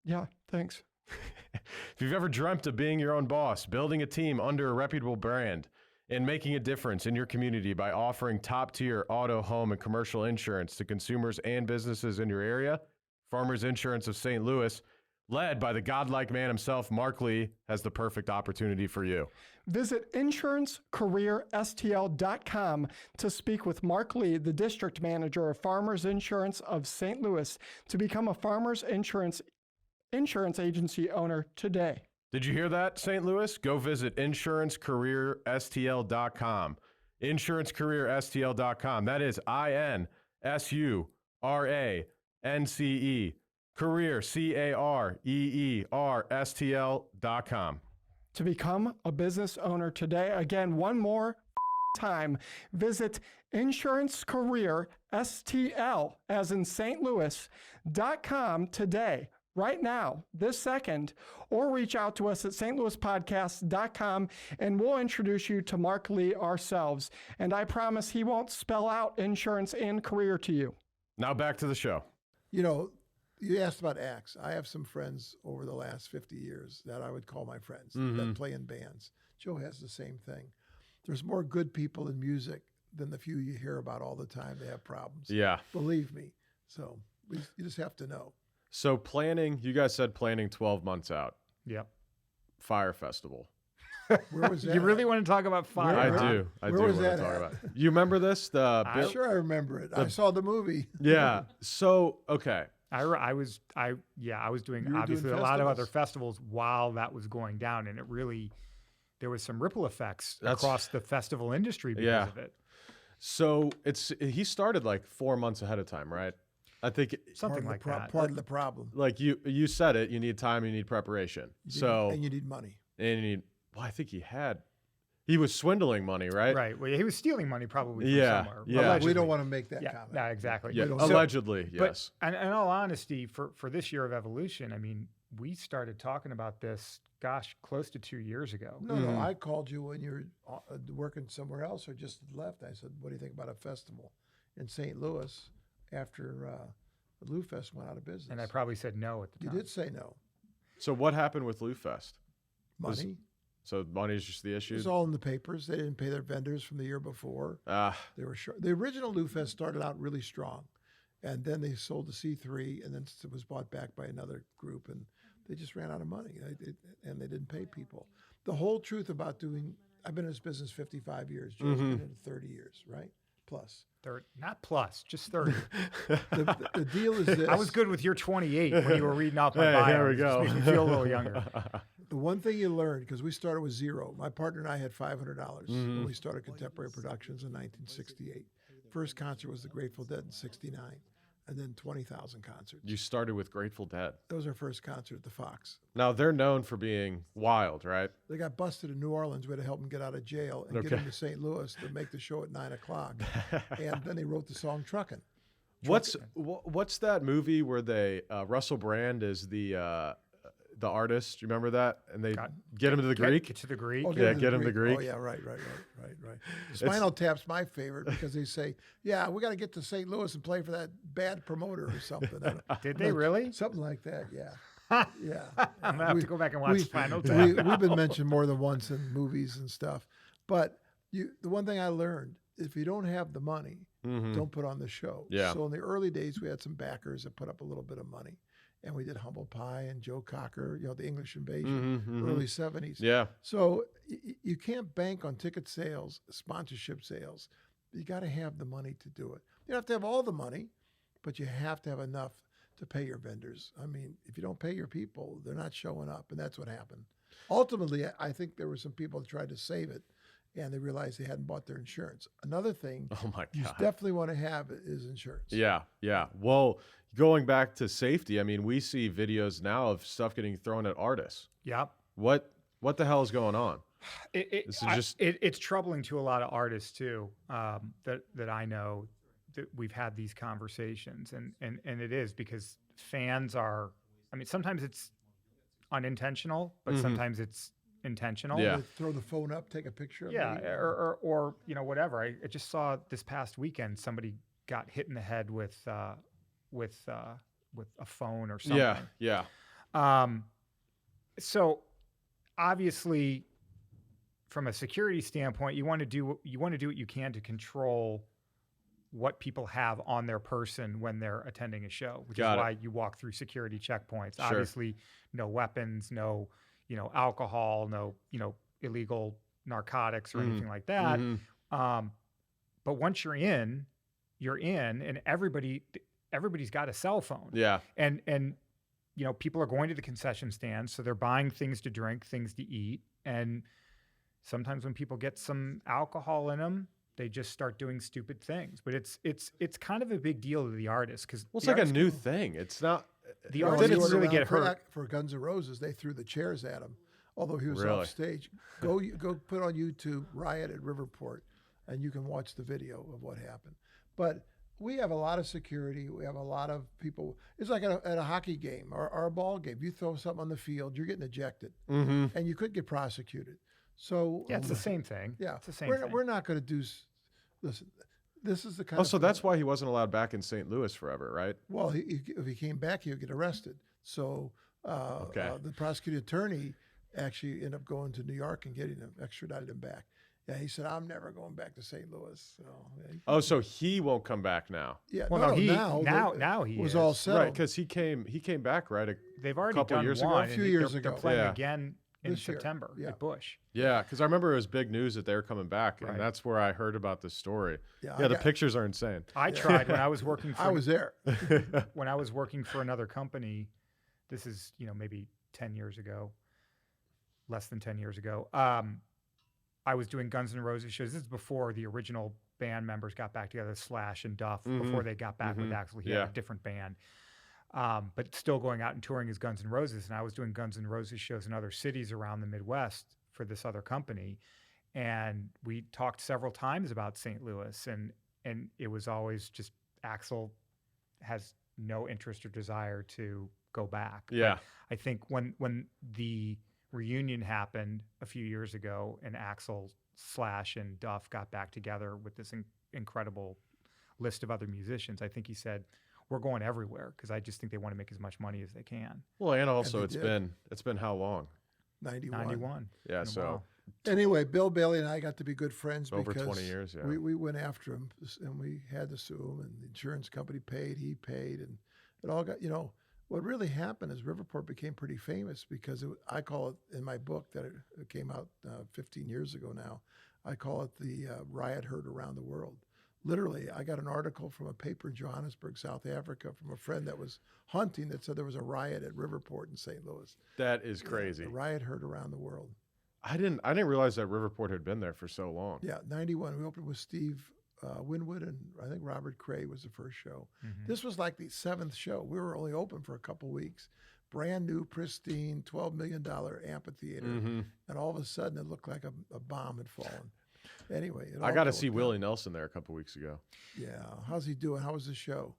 Yeah, thanks. If you've ever dreamt of being your own boss, building a team under a reputable brand, and making a difference in your community by offering top-tier auto, home, and commercial insurance to consumers and businesses in your area, Farmers Insurance of St. Louis, led by the godlike man himself, Mark Lee, has the perfect opportunity for you. Visit insurancecareerstl.com to speak with Mark Lee, the district manager of Farmers Insurance of St. Louis, to become a Farmers Insurance agency owner today. Did you hear that, St. Louis? Go visit insurancecareerstl.com. Insurancecareerstl.com. That is INSURANCE, career, CAREERSTL.com. To become a business owner today, again, one more time, visit insurancecareerstl, as in St. Louis.com today. Right now, this second, or reach out to us at stlouispodcast.com and we'll introduce you to Mark Lee ourselves. And I promise he won't spell out insurance and career to you. Now back to the show. You know, you asked about acts. I have some friends over the last 50 years that I would call my friends that play in bands. Joe has the same thing. There's more good people in music than the few you hear about all the time. They have problems. Yeah. Believe me. So you just have to know. So planning, you guys said planning 12 months out. Yep. Fire Festival. Where was that? You really want to talk about fire? I Where- do. I where do was want to that talk at? about it. You remember this? Sure, I remember it. I saw the movie. Yeah. So, okay. I was doing You were obviously doing a lot of other festivals. festivals while that was going down, and there was some ripple effects That's- across the festival industry because Yeah. of it. So he started like 4 months ahead of time, right? I think Something like that. Part of the problem. like you said it, you need time, you need preparation. So And you need money. I think he was swindling money, right? Right. Well, he was stealing money probably from Yeah, somewhere. yeah. Allegedly. We don't want to make that Yeah, comment. yeah, exactly. Yeah, We don't- allegedly, But yes. and in all honesty, for this year of evolution, I mean, we started talking about this, gosh, close to 2 years ago. No, I called you when you were working somewhere else or just left. I said, what do you think about a festival in St. Louis after Lou Fest went out of business? And I probably said no at the You time. did say no. So what happened with Lou Fest? Money. So money is just the issue. It's all in the papers. They didn't pay their vendors from the year before. They were short. The original Lou Fest started out really strong, and then they sold to C3, and then it was bought back by another group, and they just ran out of money, and they didn't pay people. The whole truth about I've been in this business 55 years. Joe's been in it 30 years, right? Plus. Not plus, just 30. The deal is this. I was good with your 28 when you were reading off my Hey, bio. there we It just go. makes me feel a little younger. The one thing you learn, because we started with zero. My partner and I had $500 when we started Contemporary Productions in 1968. First concert was the Grateful Dead in 69, and then 20,000 concerts. You started with Grateful Dead. That was our first concert at the Fox. Now they're known for being wild, right? They got busted in New Orleans. We had to help them get out of jail and get them to St. Louis to make the show at 9 o'clock. And then they wrote the song Truckin'. What's that movie where they Russell Brand is the artist? Do you remember that? And they get him to the Greek. Get to the Greek. Oh, Yeah, get him the Greek. Oh, yeah, right. Spinal Tap's my favorite because they say, yeah, we got to get to St. Louis and play for that bad promoter or something. Did they really? Something like that, yeah. Yeah. I'm going to have to go back and watch Spinal Tap. We've been mentioned more than once in movies and stuff. But the one thing I learned, if you don't have the money, don't put on the show. Yeah. So in the early days, we had some backers that put up a little bit of money. And we did Humble Pie and Joe Cocker, the English Invasion, early 70s. Yeah. So you can't bank on ticket sales, sponsorship sales. You got to have the money to do it. You don't have to have all the money, but you have to have enough to pay your vendors. I mean, if you don't pay your people, they're not showing up, and that's what happened. Ultimately, I think there were some people that tried to save it, and they realized they hadn't bought their insurance. Another thing Oh my you God. definitely want to have is insurance. Yeah. Well, going back to safety, I mean, we see videos now of stuff getting thrown at artists. Yep. What the hell is going on? It's troubling to a lot of artists too, that I know that we've had these conversations, and it is because fans are. I mean, sometimes it's unintentional, but sometimes it's intentional. Yeah. They throw the phone up, take a picture of Yeah, me. or whatever. I just saw this past weekend somebody got hit in the head with a phone or something. Yeah. So obviously, from a security standpoint, you want to do what you can to control what people have on their person when they're attending a show, which is why you walk through security checkpoints. Sure. Obviously, no weapons, no alcohol, no illegal narcotics or anything like that. But once you're in, and everybody's got a cell phone. Yeah. And people are going to the concession stands, so they're buying things to drink, things to eat, and sometimes when people get some alcohol in them, they just start doing stupid things. But it's kind of a big deal to the artist because Well, it's like a new thing. It's not. The artist didn't really get hurt. For Guns N' Roses, they threw the chairs at him, although he was Really? off stage. Go put on YouTube Riot at Riverport, and you can watch the video of what happened. But we have a lot of security. We have a lot of people. It's like at a hockey game or a ball game. You throw something on the field, you're getting ejected, and you could get prosecuted. So yeah, it's the same thing. Yeah, it's the same thing. We're not going to do. Listen, this is the kind. Oh, so that's why he wasn't allowed back in St. Louis forever, right? Well, if he came back, he would get arrested. So the prosecuting attorney actually ended up going to New York and getting him, extradited him back. Yeah, he said, I'm never going back to St. Louis. So, so he won't come back now. Yeah, well, now he was is. all settled. Right, because he came back, right? They've already couple done years one, ago? A few and years they're ago. playing Yeah. again in This year. September Yeah. at Busch. Yeah, because I remember it was big news that they were coming back, Right. and that's where I heard about this story. Yeah, The pictures are insane. I tried when I was working for I was there. when I was working for another company. This is maybe 10 years ago, less than 10 years ago. I was doing Guns N' Roses shows. This is before the original band members got back together, Slash and Duff, before they got back with Axl. He had a different band. But still going out and touring as Guns N' Roses. And I was doing Guns N' Roses shows in other cities around the Midwest for this other company. And we talked several times about St. Louis. And it was always just Axl has no interest or desire to go back. Yeah. But I think when the reunion happened a few years ago and Axl, Slash, and Duff got back together with this incredible list of other musicians, I think he said, we're going everywhere because I just think they want to make as much money as they can. Well, and also And it's been how long? 91. Yeah, so Anyway, Bill Bailey and I got to be good friends over because 20 years. Yeah. we went after him and we had to sue him, and the insurance company paid, he paid, and it all got, what really happened is Riverport became pretty famous because I call it in my book that it came out 15 years ago now, I call it the riot heard around the world. Literally, I got an article from a paper in Johannesburg, South Africa, from a friend that was hunting that said there was a riot at Riverport in St. Louis. That is crazy. The riot heard around the world. I didn't realize that Riverport had been there for so long. Yeah, 91. We opened with Steve Winwood, and I think Robert Cray was the first show. This was like the 7th show. We were only open for a couple weeks. Brand new, pristine, $12 million amphitheater. And all of a sudden, it looked like a bomb had fallen. Anyway, I got to see Willie Nelson there a couple weeks ago. Yeah. How's he doing? How was the show?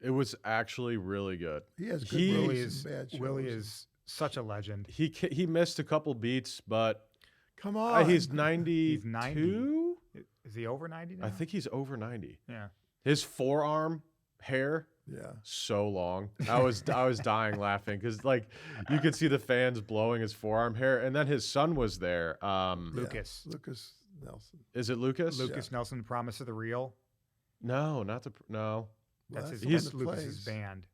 It was actually really good. He has good days and bad shows. Willie is such a legend. He missed a couple beats, but Come on. he's 92. He's 90. Is he over 90 now? I think he's over 90. Yeah. His forearm hair, Yeah. so long. I was dying laughing because you could see the fans blowing his forearm hair, and then his son was there. Lucas. Yeah. Lucas Nelson. Is it Lucas? Lucas Nelson, The Promise of the Real. No, not the no. That's Well, Lucas's the one that plays. band.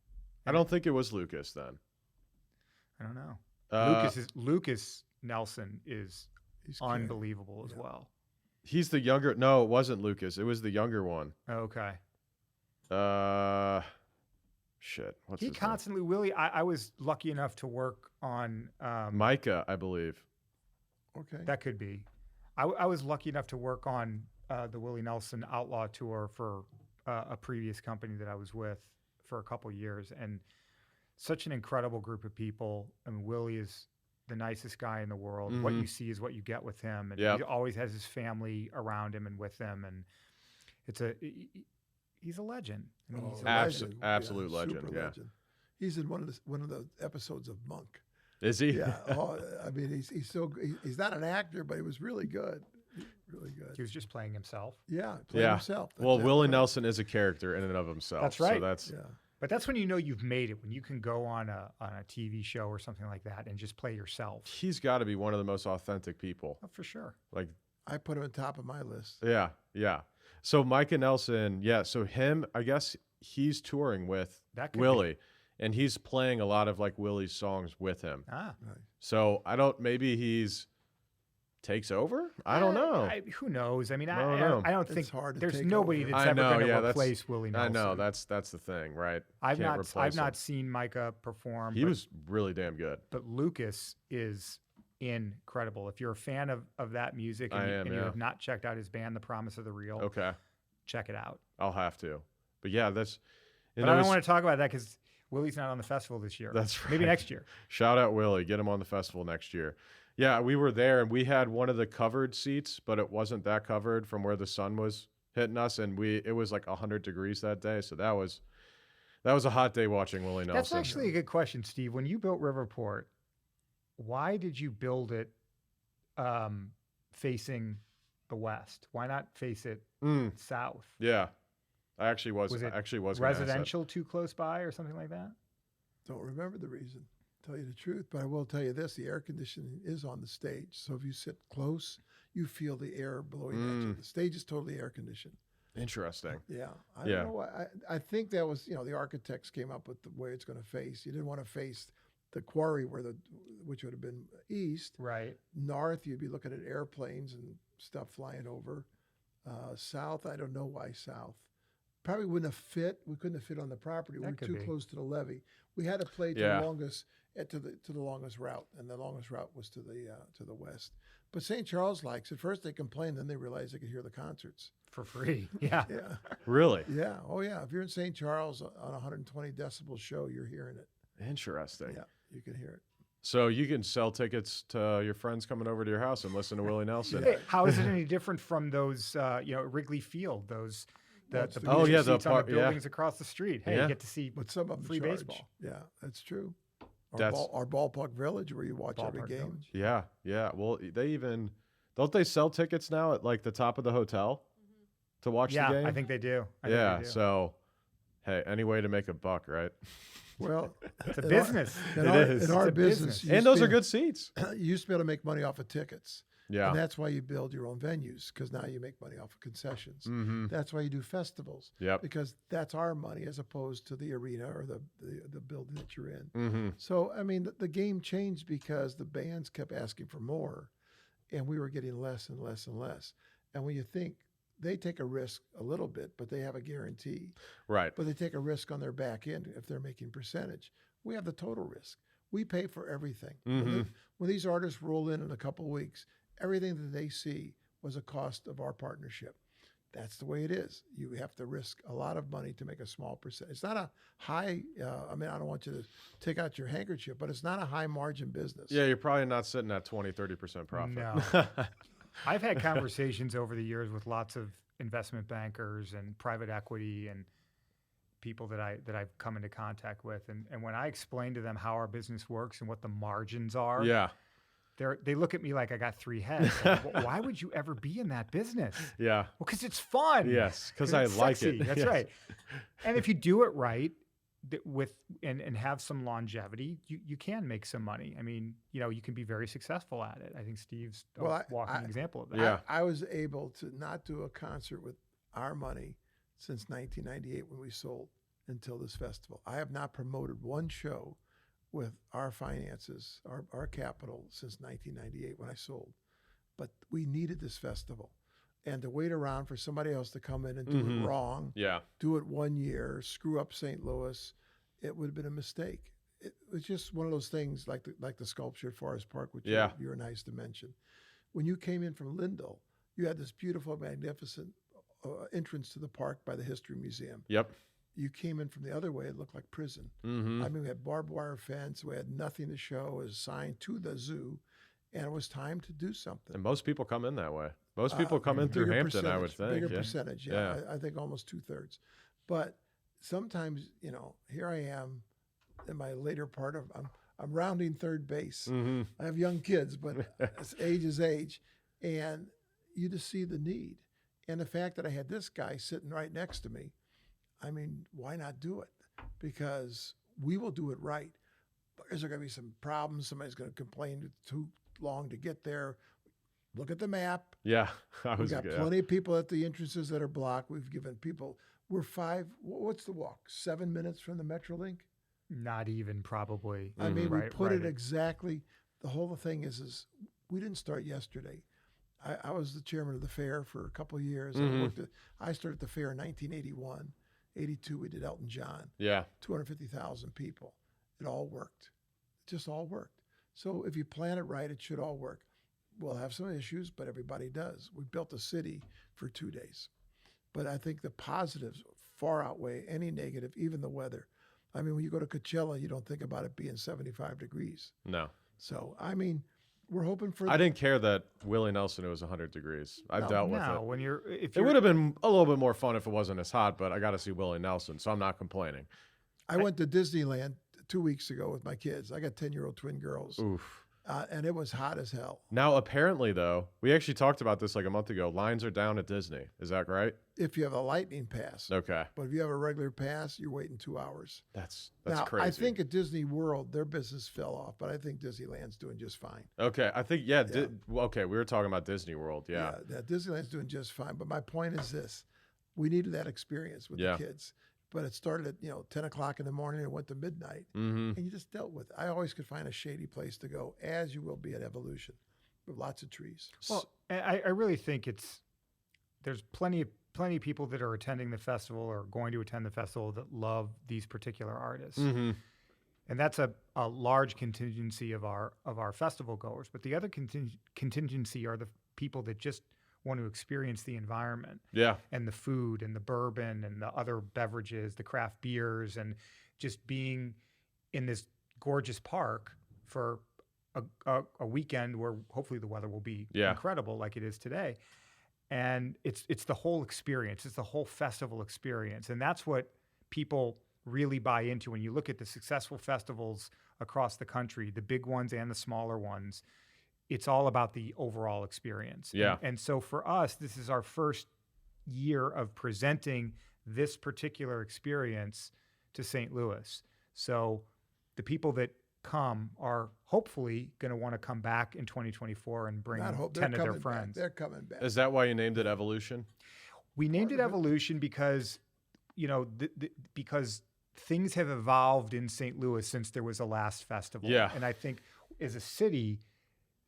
I don't think it was Lucas then. I don't know. Lucas Nelson is He's unbelievable as well. He's the younger. No, it wasn't Lucas. It was the younger one. Okay. Shit. What's He his name? constantly, Willie, I was lucky enough to work on Micah, I believe. Okay. that could be. I was lucky enough to work on the Willie Nelson Outlaw Tour for a previous company that I was with for a couple years, and such an incredible group of people. I mean, Willie is the nicest guy in the world. What you see is what you get with him, and he always has his family around him and with him, and he's a legend. I mean, he's a legend. Absolute legend. Super Yeah. legend. He's in one of the episodes of Monk. Is he? Yeah. Oh, I mean, he's not an actor, but he was really good. Really good. He was just playing himself. Yeah, playing himself. Well, That's Willie right. Nelson is a character in and of himself. That's right. So that's Yeah. But that's when you know you've made it, when you can go on a TV show or something like that and just play yourself. he's got to be one of the most authentic people. Oh, for sure. Like, I put him on top of my list. yeah. So Micah Nelson, yeah. So him, I guess he's touring with That could Willie, and he's playing a lot of like Willie's songs with him. Ah. So maybe he's takes over. I don't know. Who knows? I mean, don't know. I don't It's think hard to there's take nobody over. that's I ever know, going to yeah, that's- replace Willie I Nelson. know that's the thing, right? I've Can't not replace him. seen Micah perform. He but, was really damn good. but Lucas is incredible. If you're a fan of that music and, I you, am, and you yeah. have not checked out his band, The Promise of the Real, Okay, check it out. I'll have to. But yeah, that's. But I don't want to talk about that because Willie's not on the festival this year. That's right. Maybe next year. Shout out Willie. Get him on the festival next year. Yeah, we were there and we had one of the covered seats, but it wasn't that covered from where the sun was hitting us, and it was like 100 degrees that day. So that was a hot day watching Willie Nelson. That's actually a good question, Steve. When you built Riverport, why did you build it facing the west? Why not face it south? Yeah, I actually was. Was it gonna ask that. residential too close by or something like that? Don't remember the reason, tell you the truth, but I will tell you this: the air conditioning is on the stage, so if you sit close, you feel the air blowing at you. The stage is totally air conditioned. Interesting. Yeah, I Yeah. don't know why. I think that was, the architects came up with the way it's going to face. You didn't want to face the quarry which would have been east. Right. North, you'd be looking at airplanes and stuff flying over. South, I don't know why south. Probably wouldn't have fit. We couldn't have fit on the property. We That were could too be. close to the levee. We had to play to Yeah. the longest to the longest route, and the longest route was to the west. But St. Charles likes. At first they complained, then they realized they could hear the concerts. For free. Yeah. Yeah, Really yeah, oh yeah. If you're in St. Charles on a 120 decibel show, you're hearing it. interesting. Yeah, you can hear it. So you can sell tickets to your friends coming over to your house and listen to Willie Nelson. Hey, how is it any different from those, Wrigley Field, those Well, the it's the- bleacher Oh, yeah, the seats on part- the yeah. buildings across the street? Hey, Yeah. you get to see But some of them free charge. baseball. Yeah, that's true. That's- Our ballpark village where you watch every Ballpark game. Village. Yeah. Well, don't they sell tickets now at like the top of the hotel to watch Yeah, the game? I think they do. I think Yeah. they do. So, hey, any way to make a buck, right? Well, it's a in business. In It our, is. in our It's a business, business. you And used those to are be good seats. You used to be able to make money off of tickets. Yeah. And that's why you build your own venues, because now you make money off of concessions. Mm-hmm. That's why you do festivals, Yep. because that's our money as opposed to the arena or the building that you're in. Mm-hmm. So, I mean, the game changed because the bands kept asking for more, and we were getting less and less and less. And when you think they take a risk a little bit, but they have a guarantee, Right. but they take a risk on their back end if they're making percentage. We have the total risk. We pay for everything. Mm-hmm. When these artists roll in a couple of weeks, everything that they see was a cost of our partnership. That's the way it is. You have to risk a lot of money to make a small percent. It's not a high, I don't want you to take out your handkerchief, but it's not a high margin business. Yeah, you're probably not sitting at 20-30% profit. No. I've had conversations over the years with lots of investment bankers and private equity and people that I've come into contact with, and when I explain to them how our business works and what the margins are, Yeah. they look at me like I got three heads. Like, why would you ever be in that business? Yeah. Well, because it's fun. Yes, because I it's like sexy. it. That's Yes. right. And if you do it right, and have some longevity, you can make some money. I mean, you can be very successful at it. I think Steve's a Well, walking example of that. Yeah. I was able to not do a concert with our money since 1998 when we sold until this festival. I have not promoted one show with our finances, our capital, since 1998 when I sold. But we needed this festival. And to wait around for somebody else to come in and do it wrong, Yeah. do it 1 year, screw up St. Louis, it would have been a mistake. It was just one of those things like the sculpture at Forest Park, which Yeah. you're nice to mention. When you came in from Lindell, you had this beautiful, magnificent entrance to the park by the History Museum. Yep. You came in from the other way, it looked like prison. Mm-hmm. I mean, we had barbed wire fence, we had nothing to show, it was signed to the zoo, and it was time to do something. And most people come in that way. Most people come in through Bigger Hampton, I would percentage, think. Bigger Yeah. percentage, Yeah. yeah. I think almost 2/3. But sometimes, here I am in my later part of, I'm rounding third base. Mm-hmm. I have young kids, but age is age. And you just see the need. And the fact that I had this guy sitting right next to me, I mean, why not do it? Because we will do it right. But is there going to be some problems? Somebody's going to complain it's too long to get there. Look at the map. Yeah. We've got plenty of people at the entrances that are blocked. We've given people, what's the walk? 7 minutes from the Metrolink? Not even probably. I mean, we put it right. exactly. The whole thing is we didn't start yesterday. I was the chairman of the fair for a couple of years. I started the fair in 1981. 82, we did Elton John. Yeah. 250,000 people. It all worked. It just all worked. So if you plan it right, it should all work. We'll have some issues, but everybody does. We built a city for 2 days. But I think the positives far outweigh any negative, even the weather. I mean, when you go to Coachella, you don't think about it being 75 degrees. No. So, I mean, we're hoping for... I didn't care that Willie Nelson, it was 100 degrees. I've dealt with it. When It would have been a little bit more fun if it wasn't as hot, but I got to see Willie Nelson, so I'm not complaining. I went to Disneyland 2 weeks ago with my kids. I got 10-year-old twin girls. Oof. And it was hot as hell. Now, apparently, though, we actually talked about this like a month ago. Lines are down at Disney. Is that right? If you have a lightning pass. Okay. But if you have a regular pass, you're waiting 2 hours. That's now, crazy. I think at Disney World, their business fell off, but I think Disneyland's doing just fine. Okay. I think, okay, we were talking about Disney World. Yeah. Disneyland's doing just fine. But my point is this. We needed that experience with the kids. But it started at 10 o'clock in the morning and went to midnight. Mm-hmm. And you just dealt with it. I always could find a shady place to go, as you will be at Evolution, with lots of trees. Well, I really think there's plenty of people that are attending the festival or going to attend the festival that love these particular artists. Mm-hmm. And that's a large contingency of our festival goers. But the other contingency are the people that just want to experience the environment and the food and the bourbon and the other beverages, the craft beers, and just being in this gorgeous park for a weekend where hopefully the weather will be incredible like it is today. And it's the whole experience. It's the whole festival experience. And that's what people really buy into when you look at the successful festivals across the country, the big ones and the smaller ones. It's all about the overall experience. Yeah. And so for us, this is our first year of presenting this particular experience to St. Louis. So the people that come are hopefully going to want to come back in 2024 and bring 10 of their friends. They're coming back. Is that why you named it Evolution? We named it Evolution because, because things have evolved in St. Louis since there was a last festival. Yeah. And I think as a city,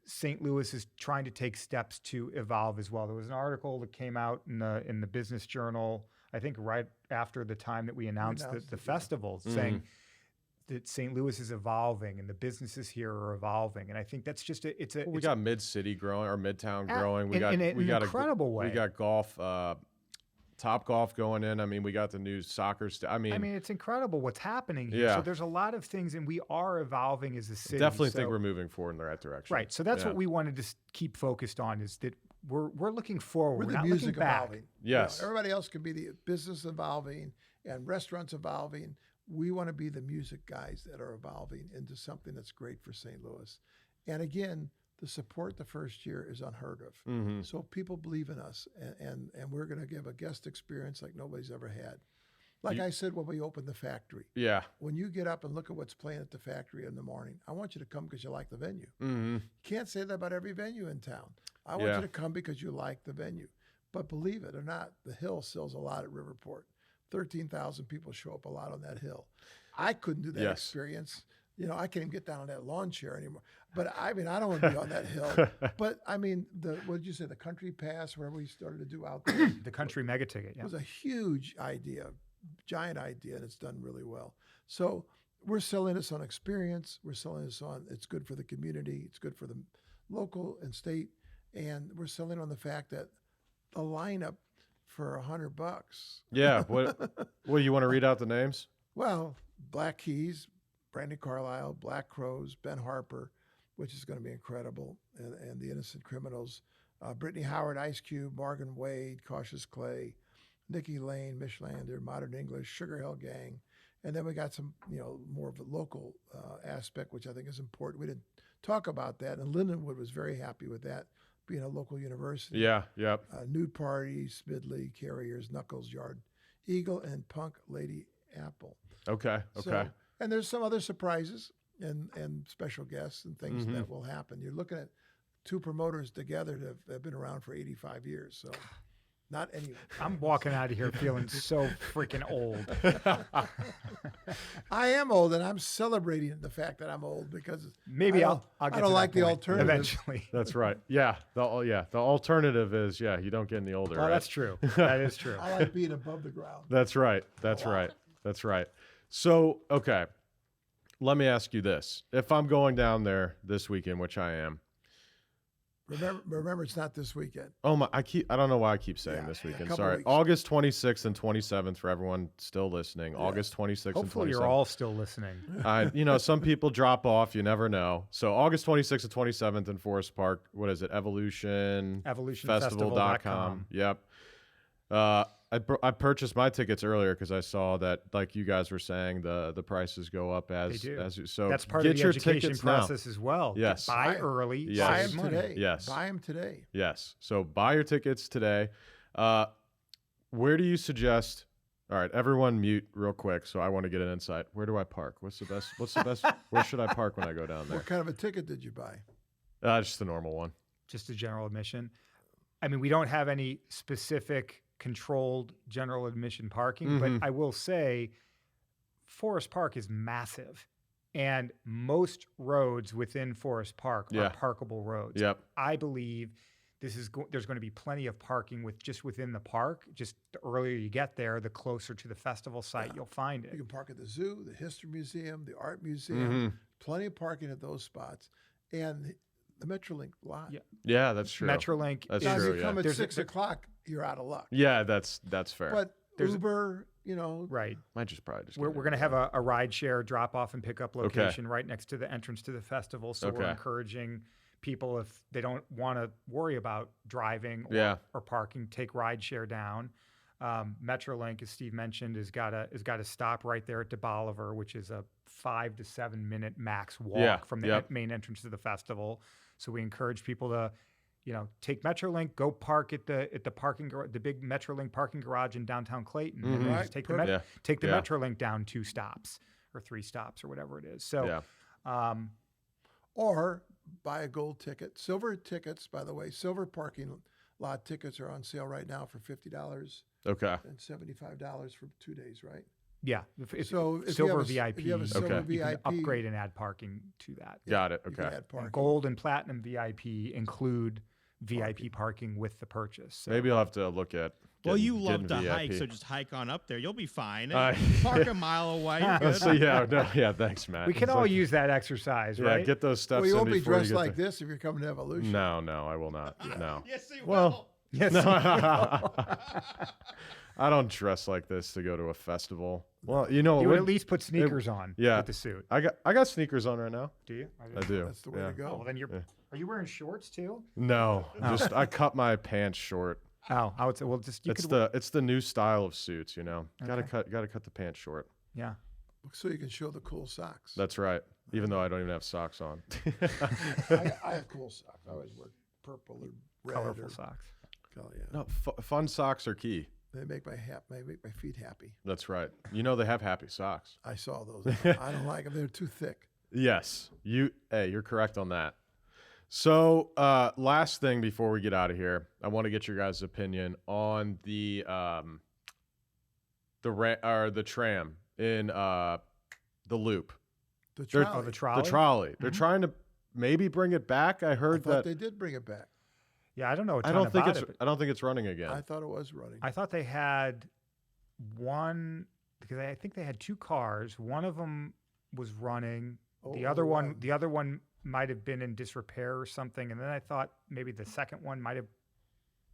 St. Louis is trying to take steps to evolve as well. There was an article that came out in the Business Journal, I think right after the time that we announced the festival, saying that St. Louis is evolving and the businesses here are evolving. And I think that's just we got Mid-City growing or Midtown growing. We got in an incredible way. We got golf, Top Golf going in. I mean, we got the new soccer. I mean, it's incredible what's happening here. Yeah. So there's a lot of things, and we are evolving as a city. Definitely think we're moving forward in the right direction. Right. So that's what we wanted to keep focused on, is that we're looking forward. We're not the music looking back. evolving. Yes. Everybody else can be the business evolving and restaurants evolving. We want to be the music guys that are evolving into something that's great for St. Louis. And again, the support the first year is unheard of. Mm-hmm. So people believe in us, and we're going to give a guest experience like nobody's ever had. Like I said when we opened the factory. Yeah. When you get up and look at what's playing at the factory in the morning, I want you to come because you like the venue. Mm-hmm. You can't say that about every venue in town. I want you to come because you like the venue. But believe it or not, the Hill sells a lot at Riverport. 13,000 people show up a lot on that hill. I couldn't do that experience. I can't even get down on that lawn chair anymore. But I mean, I don't want to be on that hill. But I mean, what did you say? The country pass, whatever we started to do out there. The country mega ticket. Yeah. It was a huge idea, giant idea, and it's done really well. So we're selling this on experience. We're selling this on, it's good for the community. It's good for the local and state. And we're selling on the fact that the lineup for $100. Yeah. What you want to read out the names? Well, Black Keys, Brandon Carlisle, Black Crows, Ben Harper, which is going to be incredible, and the Innocent Criminals, Brittany Howard, Ice Cube, Morgan Wade, Cautious Clay, Nikki Lane, Mishlander, Modern English, Sugar Hill Gang, And then we got some, more of a local aspect, which I think is important. We didn't talk about that, and Lindenwood was very happy with that, being a local university. Yeah, yep. Nude Party, Smidley, Carriers, Knuckles, Yard Eagle, and Punk Lady Apple. Okay. So, and there's some other surprises and special guests and things that will happen. You're looking at two promoters together that have been around for 85 years. So not any. I'm walking out of here feeling so freaking old. I am old, and I'm celebrating the fact that I'm old because Maybe I'll I get don't to like that the point alternative. eventually. That's right. Yeah. The alternative is, you don't get any older. Oh, right? that's true. That is true. I like being above the ground. That's right. That's right. That's right. So, okay. Let me ask you this. If I'm going down there this weekend, which I am. Remember, it's not this weekend. Oh my! I don't know why I keep saying this weekend. Sorry. weeks. August 26th and 27th for everyone still listening. August 26th and 27th. Hopefully you're all still listening. Some people drop off. You never know. So August 26th and 27th in Forest Park. What is it? Evolutionfestival.com. Yep. I purchased my tickets earlier because I saw that, like you guys were saying, the prices go up as They do. so. That's part get of the your education tickets now. process as well. Yes. Buy early. Yes. Buy Save them money. today. Yes. Buy them today. Yes. So buy your tickets today. Where do you suggest? All right, everyone mute real quick. So I want to get an insight. Where do I park? What's the best? Where should I park when I go down there? What kind of a ticket did you buy? Just the normal one. Just a general admission. I mean, we don't have any specific controlled general admission parking, but I will say Forest Park is massive, and most roads within Forest Park are parkable roads. Yep. I believe there's going to be plenty of parking within the park. Just the earlier you get there, the closer to the festival site you'll find You it. can park at the zoo, the History Museum, the Art Museum. Plenty of parking at those spots, and the Metrolink lot. Yeah. Yeah, that's true. Metrolink. That's Now, true. if you come at There's 6 o'clock, you're out of luck. Yeah, that's fair. But There's- Uber, Right. Might just probably just. We're get it. going to have a ride share drop off and pick up location right next to the entrance to the festival. So we're Okay. encouraging people, if they don't want to worry about driving or parking, take ride share down. Metrolink, as Steve mentioned, has got to stop right there at De Bolivar, which is a 5 to 7 minute max walk from the main entrance to the festival. So we encourage people to, take Metrolink, go park at the the big Metrolink parking garage in downtown Clayton, and then just take the Metrolink down 2 stops or 3 stops or whatever it is. So, or buy a gold ticket. Silver tickets, by the way, silver parking lot tickets are on sale right now for $50 Okay. and $75 for 2 days, right? yeah, So if you silver have VIP, if you have a silver Okay. you can VIP, upgrade and add parking to that. Got it. you can Okay. add parking. Gold and platinum VIP include VIP parking with the purchase. So Maybe I'll have to look at. Well, you getting love to VIP. hike, so just hike on up there. You'll be fine. Uh, Park a mile away. You're good. Thanks, Matt. we can It's all like- use that exercise, Yeah, right? get those steps Well, you in won't be before you dressed get like there. this if you're coming to Evolution. No, I will not. No. Yes, you Well, will. yes. I don't dress like this to go to a festival. Well, you know, You would what- at least put sneakers on yeah. with the suit. I got sneakers on right now. Do you? I do. That's the way yeah. to go. Oh, well, then are you wearing shorts too? No, just I cut my pants short. Oh, I would say, well, just It's the new style of suits, you know. Gotta cut the pants short. yeah. So you can show the cool socks. That's right. Even though I don't even have socks on. I have cool socks. I always wear purple or red Colorful or socks. color. Yeah. No, fun socks are key. They make my feet happy. That's right. You know they have happy socks. I saw those. I don't like them. They're too thick. Yes. You're correct on that. So, last thing before we get out of here, I want to get your guys' opinion on the tram in the Loop. The They're- trolley. The trolley? The trolley. They're trying to maybe bring it back. I I heard thought that. they did bring it back. Yeah, I don't know a ton I don't think about it's. it, but I don't think it's running again. I thought it was running. I thought they had one because I think they had 2 cars. One of them was running. The other one might have been in disrepair or something. And then I thought maybe the second one might have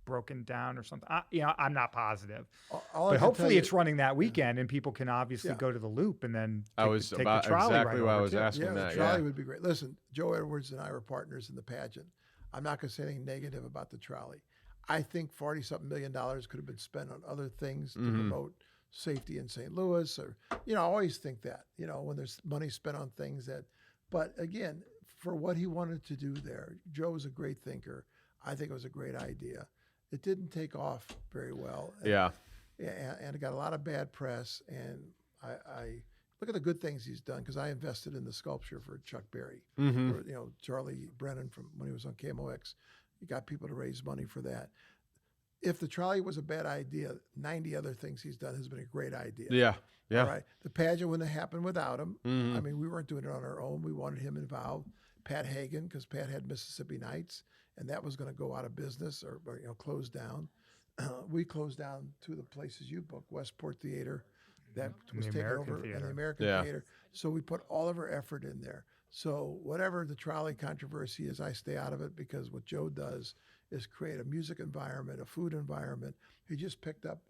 broken down or something. I'm not positive. All I But can hopefully tell it's running that weekend, and people can obviously Yeah. go to the Loop and then I take, was take about the trolley exactly right what I over was too. asking Yeah, that. the trolley Yeah. would be great. Listen, Joe Edwards and I were partners in the pageant. I'm not going to say anything negative about the trolley. I think $40-something million could have been spent on other things to promote safety in St. Louis, or I always think that when there's money spent on things that. But again, for what he wanted to do there, Joe was a great thinker. I think it was a great idea. It didn't take off very well. Yeah. And it got a lot of bad press. And I look at the good things he's done, because I invested in the sculpture for Chuck Berry. Mm-hmm. Or, Charlie Brennan from when he was on KMOX. He got people to raise money for that. If the trolley was a bad idea, 90 other things he's done has been a great idea. Yeah. Yeah. All right. The pageant wouldn't have happened without him. Mhm. I mean, we weren't doing it on our own. We wanted him involved. Pat Hagen, because Pat had Mississippi Nights, and that was going to go out of business or close down. We closed down two of the places you booked, Westport Theater, that was taken American over, and Theater. the American Yeah. Theater. So we put all of our effort in there. So whatever the trolley controversy is, I stay out of it, because what Joe does is create a music environment, a food environment. He just picked up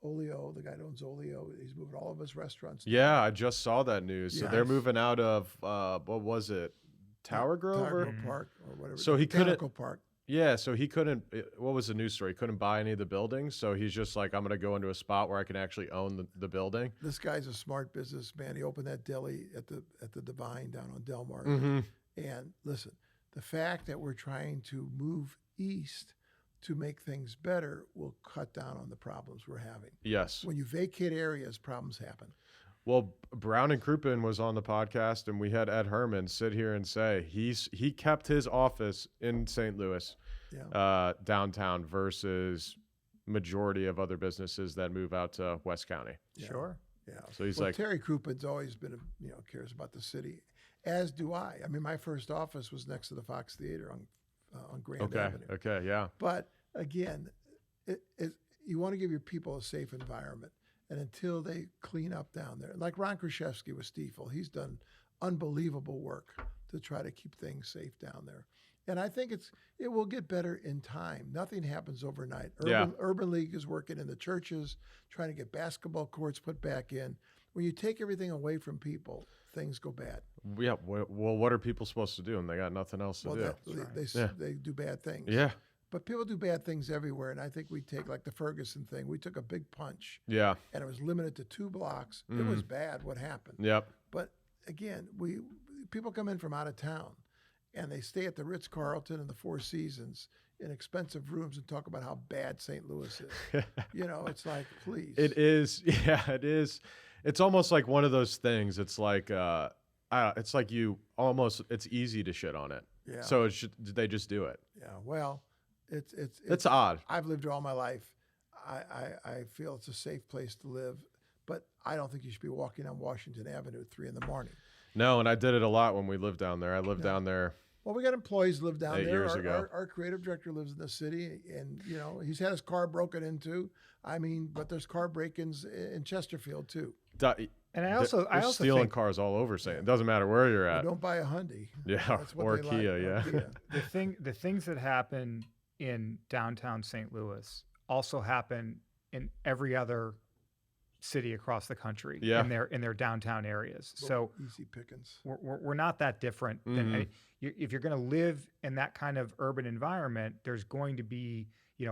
Olio, the guy that owns Olio. He's moving all of his restaurants. Yeah, I just saw that news. So Yeah. they're moving out of what was it, Tower Grove? Tower Or? Grove Park or whatever. So he couldn't- Botanical Park. Yeah, so he couldn't. What was the news story? He couldn't buy any of the buildings, so he's just like, I'm gonna go into a spot where I can actually own the building. This guy's a smart businessman. He opened that deli at the Divine down on Delmar. Mm-hmm. And listen, the fact that we're trying to move east to make things better will cut down on the problems we're having. Yes. When you vacate areas, problems happen. Well, Brown and Crouppen was on the podcast, and we had Ed Herman sit here and say he kept his office in St. Louis, Yeah. downtown, versus majority of other businesses that move out to West County. Yeah. Sure. Yeah. So he's Well, like, Terry Croupen's always been, cares about the city, as do I. I mean, my first office was next to the Fox Theater on Grand okay, Avenue. okay, yeah, But again, you want to give your people a safe environment. And until they clean up down there, like Ron Kraszewski with Stiefel, he's done unbelievable work to try to keep things safe down there. And I think it will get better in time. Nothing happens overnight. Urban League is working in the churches, trying to get basketball courts put back in. When you take everything away from people, things go bad. yeah. Well, what are people supposed to do? And they got nothing else to do. They do bad things. Yeah, But people do bad things everywhere. And I think we take, like the Ferguson thing, we took a big punch. yeah, And it was limited to 2 blocks. It was bad what happened. yep, But again, people come in from out of town, and they stay at the Ritz-Carlton and the Four Seasons in expensive rooms and talk about how bad St. Louis is. It's like, please. It is. Yeah, it is. It's almost like one of those things. It's like it's like it's easy to shit on it. Yeah. So they just do it. Yeah. Well, It's odd. I've lived here all my life. I feel it's a safe place to live, but I don't think you should be walking on Washington Avenue at 3 a.m. No, and I did it a lot when we lived down there. I lived down there. Well, we got employees live down 8 there. years ago. Our creative director lives in the city, and he's had his car broken into. I mean, but there's car break-ins in Chesterfield too. And I also stealing think cars all over. Saying it doesn't matter where you're Well, at. don't buy a Hyundai. Yeah, That's what or they Kia. like, Yeah. or Kia. the things that happen in downtown St. Louis also happen in every other city across the country. Yeah. in their downtown areas. So Easy pickings. we're not that different. If you're going to live in that kind of urban environment, there's going to be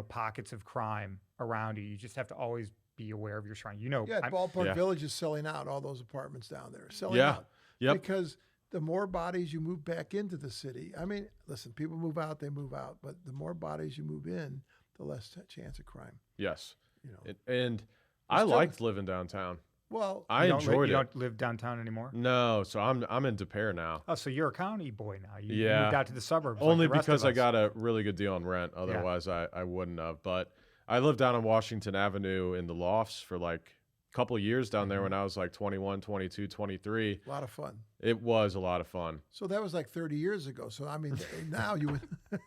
pockets of crime around you. You just have to always be aware of your surroundings. Yeah, Ballpark Yeah. Village is selling out all those apartments down there. Selling Yeah. out. Yep. Because the more bodies you move back into the city, I mean, listen, people move out, they move out, but the more bodies you move in, the less chance of crime. Yes. You know. And I still- liked living downtown. Well, I enjoyed You it. don't live downtown anymore? No, so I'm in De Pere now. Oh, so you're a county boy now. You Yeah. moved out to the suburbs. Only like the rest because of I us. got a really good deal on rent. Otherwise, I wouldn't have. But I lived down on Washington Avenue in the lofts for like a couple of years down there when I was like 21, 22, 23. a lot of fun. It was a lot of fun. So that was like 30 years ago. So, I mean, now you would.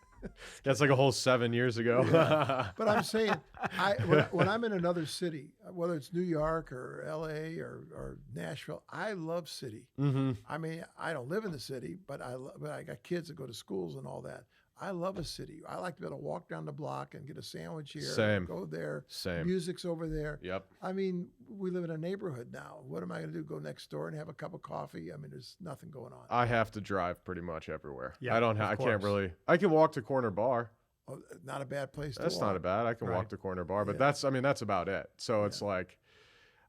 That's like a whole 7 years ago. But I'm saying, when I'm in another city, whether it's New York or L.A. or Nashville, I love city. Mm-hmm. I mean, I don't live in the city, but I got kids that go to schools and all that. I love a city. I like to be able to walk down the block and get a sandwich here. Same. Go there. Same. Music's over there. Yep. I mean, we live in a neighborhood now. What am I going to do? Go next door and have a cup of coffee? I mean, there's nothing going on. I have to drive pretty much everywhere. Yeah, I don't. of I can't course. really. I can walk to Corner Bar. Oh, not a bad place to That's walk. not a bad. I can walk Right. to Corner Bar, but Yeah. that's about it. So it's like,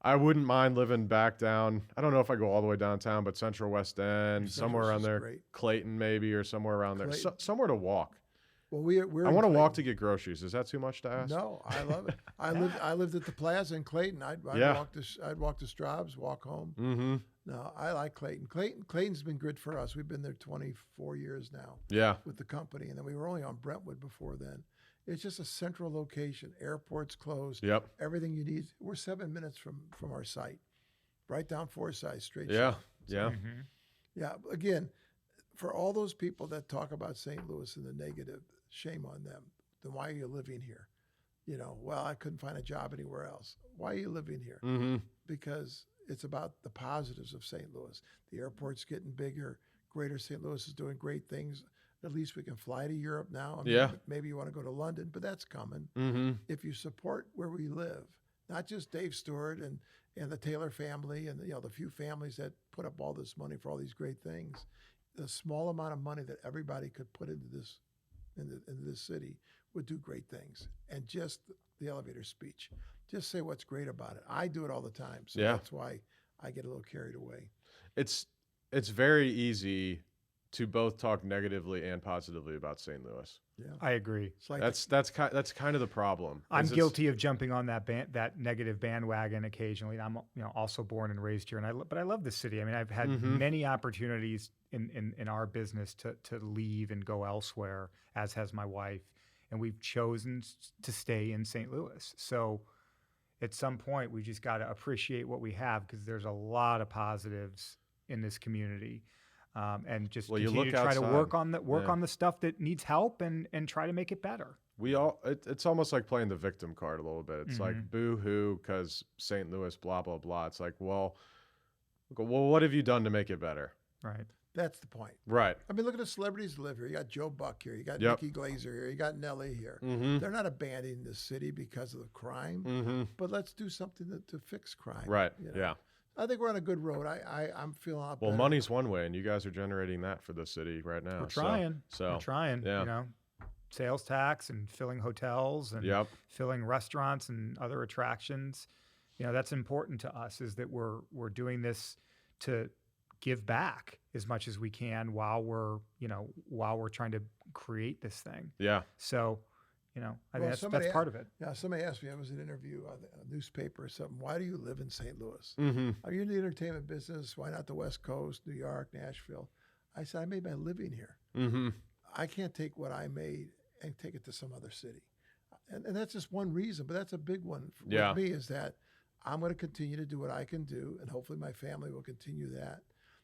I wouldn't mind living back down. I don't know if I go all the way downtown, but Central West End, somewhere around there. Great. Clayton maybe, or somewhere around there. somewhere to walk. Well, we're I in want to walk to Clayton. get groceries. Is that too much to ask? No, I love it. I lived at the Plaza in Clayton. I'd Yeah. walk to Straub's, walk home. Mm-hmm. No, I like Clayton. Clayton's been good for us. We've been there 24 years now Yeah. with the company, and then we were only on Brentwood before then. It's just a central location. Airport's closed. Yep. Everything you need. We're 7 minutes from our site, right down Forsyth, straight Yeah. shot. Yeah. Mm-hmm. Yeah. Again, for all those people that talk about St. Louis in the negative, shame on them. Then why are you living here? You know, well, I couldn't find a job anywhere else. Why are you living here? Mm-hmm. Because it's about the positives of St. Louis. The airport's getting bigger. Greater St. Louis is doing great things. At least we can fly to Europe now. I mean, Yeah. Maybe you want to go to London, but that's coming. Mm-hmm. If you support where we live, not just Dave Stewart and the Taylor family and the few families that put up all this money for all these great things, the small amount of money that everybody could put into this city would do great things. And just the elevator speech, just say what's great about it. I do it all the time, so Yeah. that's why I get a little carried away. It's very easy to both talk negatively and positively about St. Louis. Yeah, I agree. it's like That's kind of the problem. I'm is it's- guilty of jumping on that negative bandwagon occasionally. I'm also born and raised here, but I love the city. I mean, I've had Mhm. many opportunities in our business to leave and go elsewhere, as has my wife, and we've chosen to stay in St. Louis. So at some point, we just got to appreciate what we have, because there's a lot of positives in this community. And just Well, you continue look to try outside. to work on Yeah. on the stuff that needs help and try to make it better. It's almost like playing the victim card a little bit. It's like Mhm. boo hoo because St. Louis, blah blah blah. It's like, well, what have you done to make it better? Right. that's the point. Right. I mean, look at the celebrities that live here. You got Joe Buck here. You got Yep. Nikki Glazer here. You got Nelly here. Mm-hmm. They're not abandoning the city because of the crime, Mm-hmm. but let's do something to fix crime. Right. you know? Yeah. I think we're on a good road. I'm feeling a lot Well, better. money's one way, and you guys are generating that for the city right now. We're trying. So, We're trying. yeah. Sales tax and filling hotels and Yep. filling restaurants and other attractions. That's important to us, is that we're doing this to give back as much as we can while we're trying to create this thing. Yeah. So, I Well, think that's somebody part of it. Yeah, somebody asked me, I was in an interview on a newspaper or something, why do you live in St. Louis? Mm-hmm. Are you in the entertainment business? Why not the West Coast, New York, Nashville? I said, I made my living here. Mm-hmm. I can't take what I made and take it to some other city. And that's just one reason, but that's a big one Yeah. with me, is that I'm going to continue to do what I can do, and hopefully my family will continue that.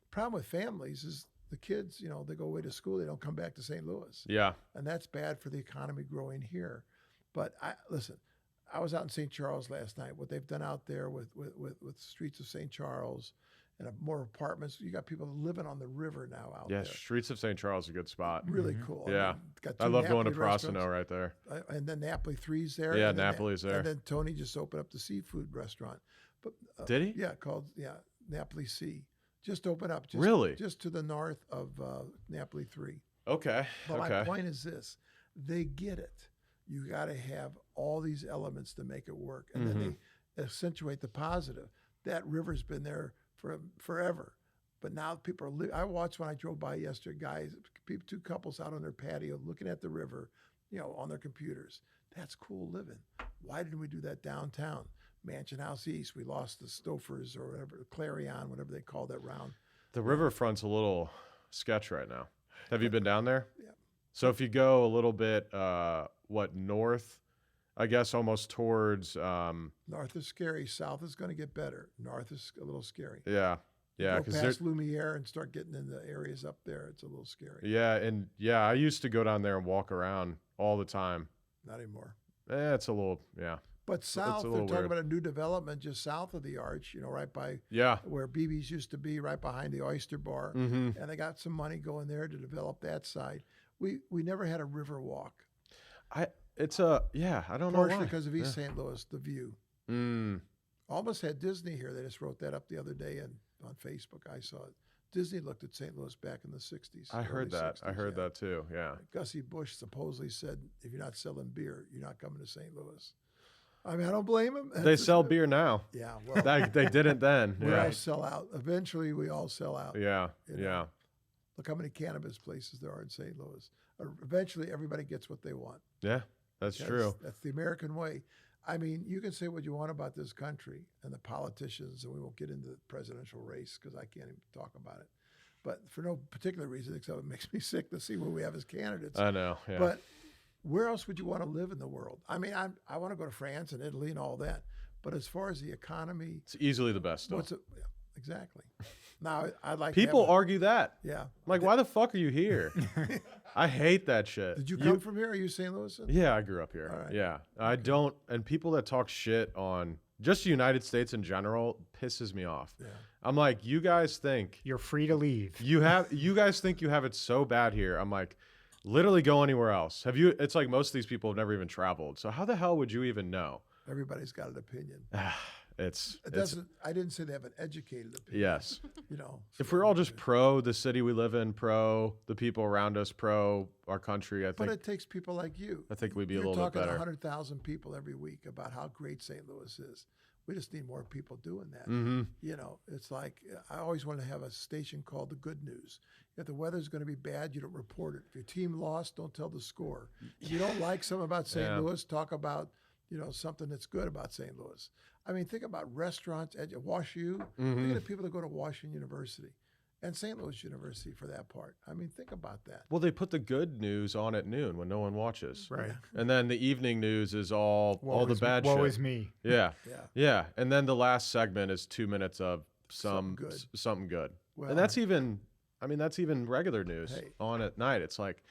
Problem with families is the kids, they go away to school, they don't come back to St. Louis. Yeah. And that's bad for the economy growing here. But listen, I was out in St. Charles last night. What they've done out there with streets of St. Charles and more apartments, you got people living on the river now out Yeah. there. Streets of St. Charles is a good spot. Really cool. Yeah. got I two love going to Napoli restaurants. Prosino right there. And then Napoli 3's there. Yeah, and then Napoli's there. And then Tony just opened up the seafood restaurant. But Did he? Yeah, called Napoli Sea. Just opened up. Really? Just to the north of Napoli 3. Okay. But my Okay. point is this: they get it. You got to have all these elements to make it work, and Mm-hmm. then they accentuate the positive. That river's been there for forever, but now people are. I watched when I drove by yesterday, guys, two couples out on their patio looking at the river, on their computers. That's cool living. Why didn't we do that downtown? Mansion House East, we lost the Stofers or whatever, Clarion, whatever they call that round. The riverfront's a little sketch right now. Have you been down there? Yeah. So if you go a little bit, north, I guess almost towards, North is scary. South is going to get better. North is a little scary. yeah, Go because past Lumiere and start getting in the areas up there. It's a little scary. yeah, I used to go down there and walk around all the time. Not anymore. It's a little, yeah, But south, a they're little talking weird. about a new development just south of the Arch, right by yeah, where BB's used to be, right behind the Oyster Bar. mm-hmm. And they got some money going there to develop that side. We never had a river walk, I don't know partially why. because of East St. Louis, the view. Almost had Disney here. They just wrote that up the other day on Facebook. I saw it. Disney looked at St. Louis back in the 60s. I heard early that. 60s, I heard yeah. that too. Yeah. Gussie Bush supposedly said, if you're not selling beer, you're not coming to St. Louis. I mean, I don't blame them. They sell beer now. Yeah, well, They didn't then. we all Yeah. sell out. Eventually, we all sell out. Yeah. You know? Yeah. Look how many cannabis places there are in St. Louis. Eventually, everybody gets what they want. Yeah. That's Because true. That's the American way. I mean, you can say what you want about this country and the politicians, and we won't get into the presidential race because I can't even talk about it. But for no particular reason, except it makes me sick to see what we have as candidates. I know. Yeah. But where else would you want to live in the world? I mean, I want to go to France and Italy and all that. But as far as the economy, it's easily the best stuff. what's it? Yeah, exactly. Now, I'd like People to have argue that. yeah. Like, why the fuck are you here? I hate that shit. Did you come from here? Are you St. Louisan? Yeah, I grew up here. All right. Yeah. I don't, and people that talk shit on just the United States in general pisses me off. Yeah. I'm like, you guys think You're free to leave. you guys think you have it so bad here. I'm like, literally go anywhere else. Have you, it's like most of these people have never even traveled. So how the hell would you even know? Everybody's got an opinion. It's It doesn't. I didn't say they have an educated opinion. yes. You know, If we're all just pro the city we live in, pro the people around us, pro our country, I but think it takes people like you. I think we'd be a You're little bit talking better. 100,000 people every week about how great St. Louis is. We just need more people doing that. Mm-hmm. You know, it's like I always want to have a station called the Good News. If the weather's going to be bad, you don't report it. If your team lost, don't tell the score. If you don't like something about St. Yeah. Louis, talk about something that's good about St. Louis. I mean, think about restaurants at WashU. Mm-hmm. Think of the people that go to Washington University and St. Louis University for that part. I mean, think about that. Well, they put the good news on at noon when no one watches. Right. And then the evening news is all the bad shit. Woe is me. Yeah. Yeah. Yeah. And then the last segment is 2 minutes of Something good. something good. Well, And that's even regular news Hey. on at night. It's like,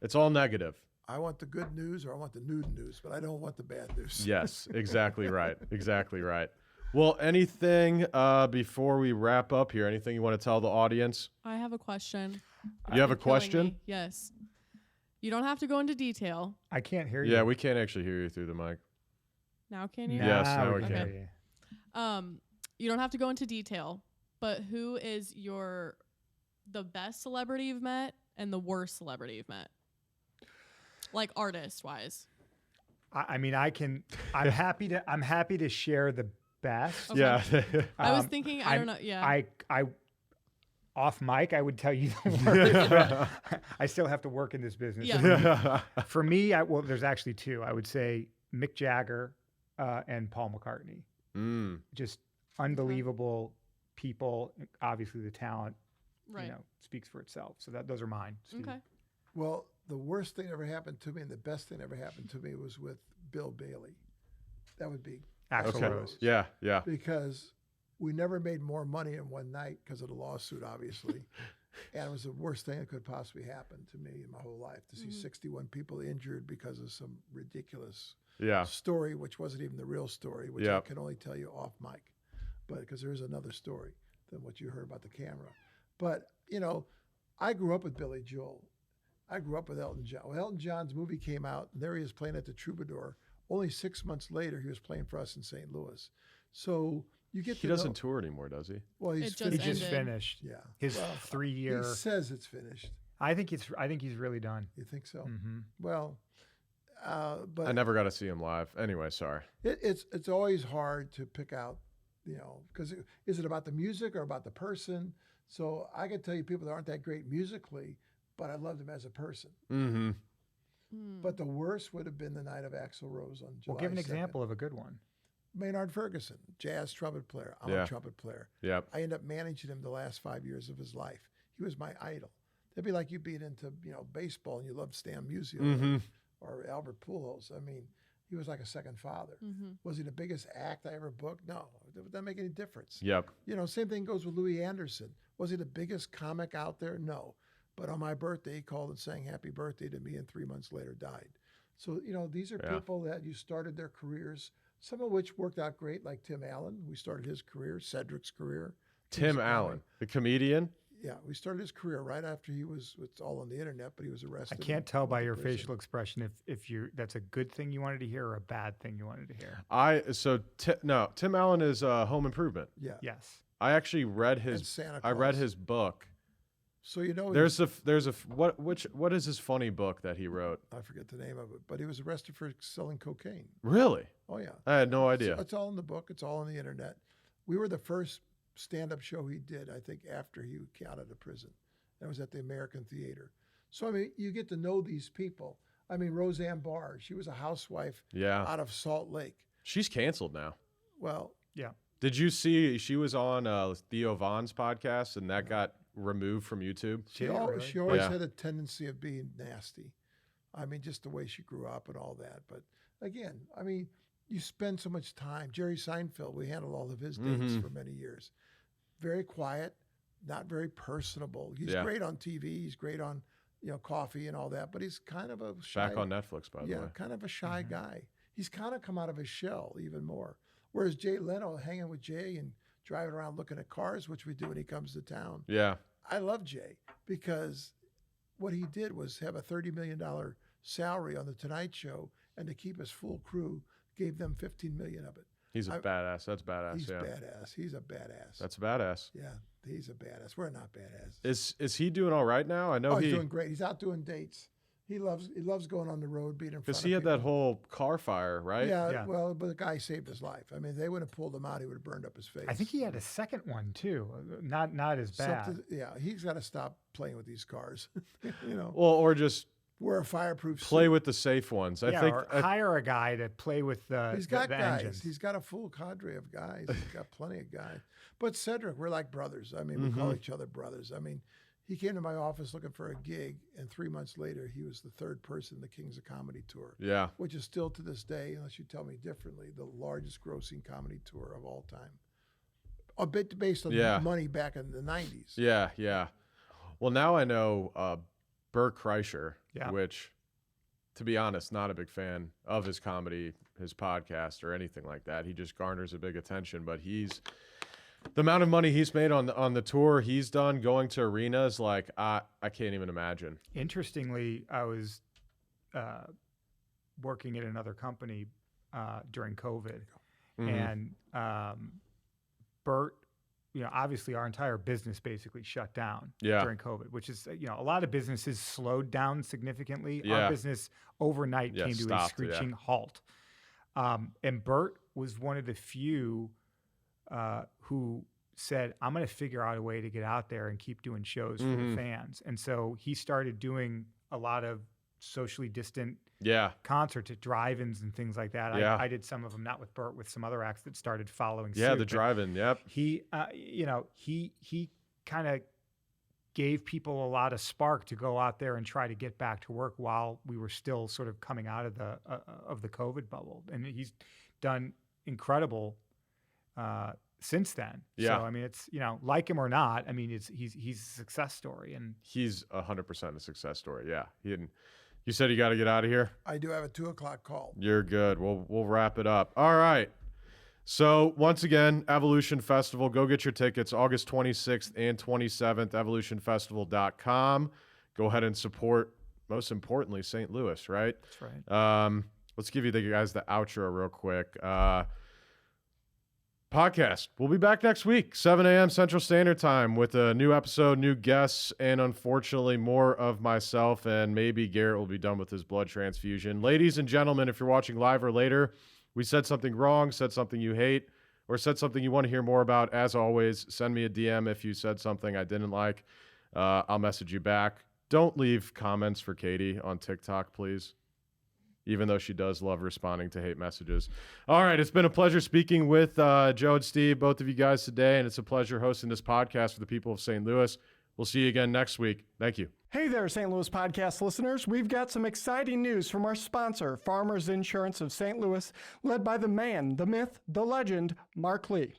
it's all negative. I want the good news or I want the nude news, but I don't want the bad news. Yes, exactly right. Exactly right. Well, anything before we wrap up here, anything you want to tell the audience? I have a question. You have a You're killing question? me. Yes. You don't have to go into detail. I can't hear you. Yeah, we can't actually hear you through the mic. Now can you? Yes, now we can can. hear you. You don't have to go into detail, but who is the best celebrity you've met and the worst celebrity you've met? Like artist wise. I mean, I'm happy to share the best. Okay. Yeah. I was thinking, I don't know. Yeah. I off mic, I would tell you the worst. I still have to work in this business. Yeah. For me, there's actually two. I would say Mick Jagger and Paul McCartney. Just unbelievable people. Obviously, the talent, right. speaks for itself. So those are mine. Steve. Okay. Well, the worst thing that ever happened to me and the best thing that ever happened to me was with Bill Bailey. That would be Axl Okay. Rose. Yeah, yeah. because we never made more money in one night because of the lawsuit, obviously. And it was the worst thing that could possibly happen to me in my whole life to see 61 people injured because of some ridiculous Yeah. story, which wasn't even the real story, which Yeah. I can only tell you off mic. But because there is another story than what you heard about the camera. But, I grew up with Billy Joel. I grew up with Elton John. When Elton John's movie came out, there he is playing at the Troubadour. Only 6 months later, he was playing for us in St. Louis. So you get He to doesn't know. tour anymore, does he? Well, It he's just He finished. just ended. finished Yeah. his Well, 3-year. He says it's finished. I think he's really done. You think so? Mm-hmm. Well, but I never got to see him live. Anyway, sorry. it's always hard to pick out, because is it about the music or about the person? So I can tell you people that aren't that great musically, but I loved him as a person. Mm-hmm. But the worst would have been the night of Axl Rose on July Well, give an 2nd. example of a good one. Maynard Ferguson, jazz trumpet player. I'm Yeah. a trumpet player. Yep. I ended up managing him the last 5 years of his life. He was my idol. That'd be like you being into baseball and you loved Stan Musial Mm-hmm. or Albert Pujols. I mean, he was like a second father. Mm-hmm. Was he the biggest act I ever booked? No. It doesn't make any difference. Yep. Same thing goes with Louis Anderson. Was he the biggest comic out there? No. But on my birthday, he called and sang happy birthday to me and 3 months later died. So, these are Yeah. people that you started their careers, some of which worked out great, like Tim Allen. We started his career, Cedric's career. He was Tim a Allen, comic. the comedian. Yeah, we started his career right after it's all on the internet, but he was I arrested. can't tell by went to your prison. facial expression if that's a good thing you wanted to hear or a bad thing you wanted to hear. Tim Allen is Home Improvement. Yeah. Yes. I actually read And his Santa I read Claus. his book So you know, There's what is his funny book that he wrote? I forget the name of it, but he was arrested for selling cocaine. Really? Oh yeah, I had no idea. It's all in the book. It's all on the internet. We were the first stand-up show he did, I think, after he came out of prison. That was at the American Theater. So I mean, you get to know these people. I mean, Roseanne Barr, she was a housewife Yeah. out of Salt Lake. She's canceled now. Well, Yeah. Did you see she was on Theo Von's podcast and that got removed from YouTube? she Yeah, always, really? she always Yeah. had a tendency of being nasty. I mean, just the way she grew up and all that. But again, I mean, you spend so much time. Jerry Seinfeld, we handled all of his dates for many years. Very quiet, not very personable. He's Yeah. great on TV. He's great on, coffee and all that. But he's kind of a shy, Back on Netflix, by the way. kind of a shy guy. He's kind of come out of his shell even more. Whereas Jay Leno, hanging with Jay and driving around looking at cars, which we do when he comes to town. Yeah. I love Jay because what he did was have a $30 million salary on the Tonight Show, and to keep his full crew, gave them $15 million of it. He's a badass. That's badass. He's yeah. badass. He's a badass. That's badass. Yeah, he's a badass. We're not badass. Is he doing all right now? I know He's doing great. He's out doing dates. He loves going on the road, being in front of because he had people. that whole car fire, right? Yeah, Yeah. well, but the guy saved his life. I mean, they would have pulled him out. He would have burned up his face. I think he had a second one too. Not as bad. Yeah, he's got to stop playing with these cars. Well, or just Wear a fireproof play suit. with the safe ones. I Yeah, think or hire a guy to play with the He's got the guys. engines. He's got a full cadre of guys. He's got plenty of guys. But Cedric, we're like brothers. I mean, we call each other brothers. I mean, he came to my office looking for a gig, and 3 months later, he was the third person in the Kings of Comedy tour, yeah. which is still to this day, unless you tell me differently, the largest grossing comedy tour of all time. A bit based on Yeah. money back in the 90s. Yeah, yeah. Well, now I know Bert Kreischer, Yeah. which, to be honest, not a big fan of his comedy, his podcast, or anything like that. He just garners a big attention, but the amount of money he's made on the tour he's done, going to arenas, like I can't even imagine. Interestingly, I was working at another company during COVID, and Bert, obviously our entire business basically shut down Yeah. during COVID, which is, a lot of businesses slowed down significantly. Yeah. Our business overnight Yeah, came to a stopped, yeah. screeching halt. And Bert was one of the few who said, I'm going to figure out a way to get out there and keep doing shows for the fans. And so he started doing a lot of socially distant Yeah. concerts at drive-ins and things like that. Yeah. I did some of them, not with Bert, with some other acts that started following Yeah, suit. the But drive-in, yep. He, he kind of gave people a lot of spark to go out there and try to get back to work while we were still sort of coming out of the COVID bubble. And he's done incredible since then. Yeah. So I mean, it's like him or not. I mean, he's a success story, and He's 100% a success story. Yeah. You said you got to get out of here? I do have a 2:00 call. You're good. We'll wrap it up. All right. So once again, Evolution Festival. Go get your tickets August 26th and 27th, evolutionfestival.com. Go ahead and support, most importantly, St. Louis, right? that's right. Let's give you guys the outro real quick. Podcast. We'll be back next week, 7 a.m. Central Standard Time, with a new episode, new guests, and unfortunately more of myself, and maybe Garrett will be done with his blood transfusion. Ladies and gentlemen, if you're watching live or later, we said something wrong, said something you hate, or said something you want to hear more about, as always, send me a DM if you said something I didn't like. I'll message you back. Don't leave comments for Katie on TikTok, please, even though she does love responding to hate messages. All right, it's been a pleasure speaking with Joe and Steve, both of you guys today, and it's a pleasure hosting this podcast for the people of St. Louis. We'll see you again next week. Thank you. Hey there, St. Louis podcast listeners. We've got some exciting news from our sponsor, Farmers Insurance of St. Louis, led by the man, the myth, the legend, Mark Lee.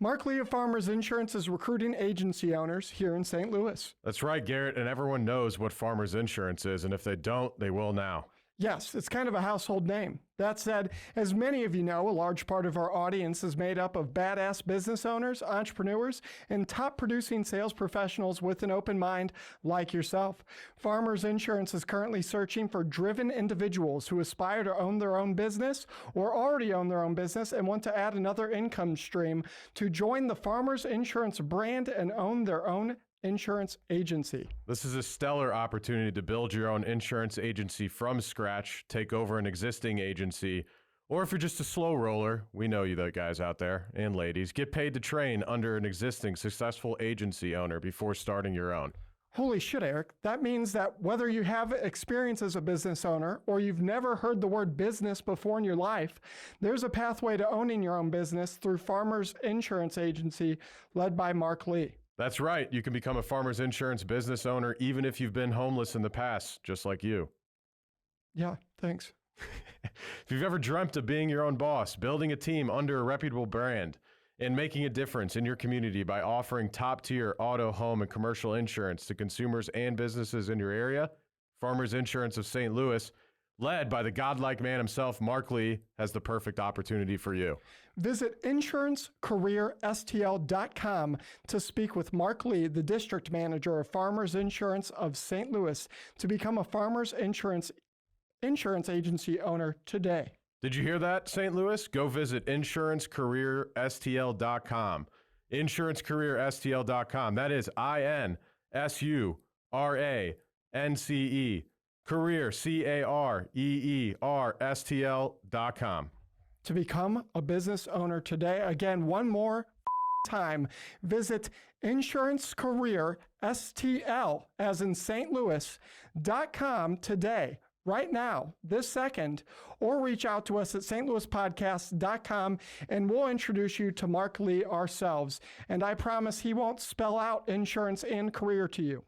Mark Lee of Farmers Insurance is recruiting agency owners here in St. Louis. That's right, Garrett, and everyone knows what Farmers Insurance is, and if they don't, they will now. Yes, it's kind of a household name. That said, as many of you know, a large part of our audience is made up of badass business owners, entrepreneurs, and top producing sales professionals with an open mind like yourself. Farmers Insurance is currently searching for driven individuals who aspire to own their own business or already own their own business and want to add another income stream to join the Farmers Insurance brand and own their own Insurance Agency. This is a stellar opportunity to build your own insurance agency from scratch, take over an existing agency, or if you're just a slow roller, we know you the guys out there and ladies, get paid to train under an existing successful agency owner before starting your own. Holy shit, Eric. That means that whether you have experience as a business owner or you've never heard the word business before in your life, there's a pathway to owning your own business through Farmers Insurance Agency led by Mark Lee. That's right. You can become a Farmers Insurance business owner even if you've been homeless in the past, just like you. Yeah, thanks. If you've ever dreamt of being your own boss, building a team under a reputable brand, and making a difference in your community by offering top-tier auto, home, and commercial insurance to consumers and businesses in your area, Farmers Insurance of St. Louis, led by the godlike man himself, Mark Lee, has the perfect opportunity for you. Visit insurancecareerstl.com to speak with Mark Lee, the district manager of Farmers Insurance of St. Louis, to become a Farmers Insurance Agency owner today. Did you hear that, St. Louis? Go visit insurancecareerstl.com. Insurancecareerstl.com. That is INSURANCE, career, CAREERSTL.com. To become a business owner today, again, one more time, visit insurancecareerstl, as in St. Louis.com today. Right now, this second, or reach out to us at stlouispodcast.com and we'll introduce you to Mark Lee ourselves. And I promise he won't spell out insurance and career to you.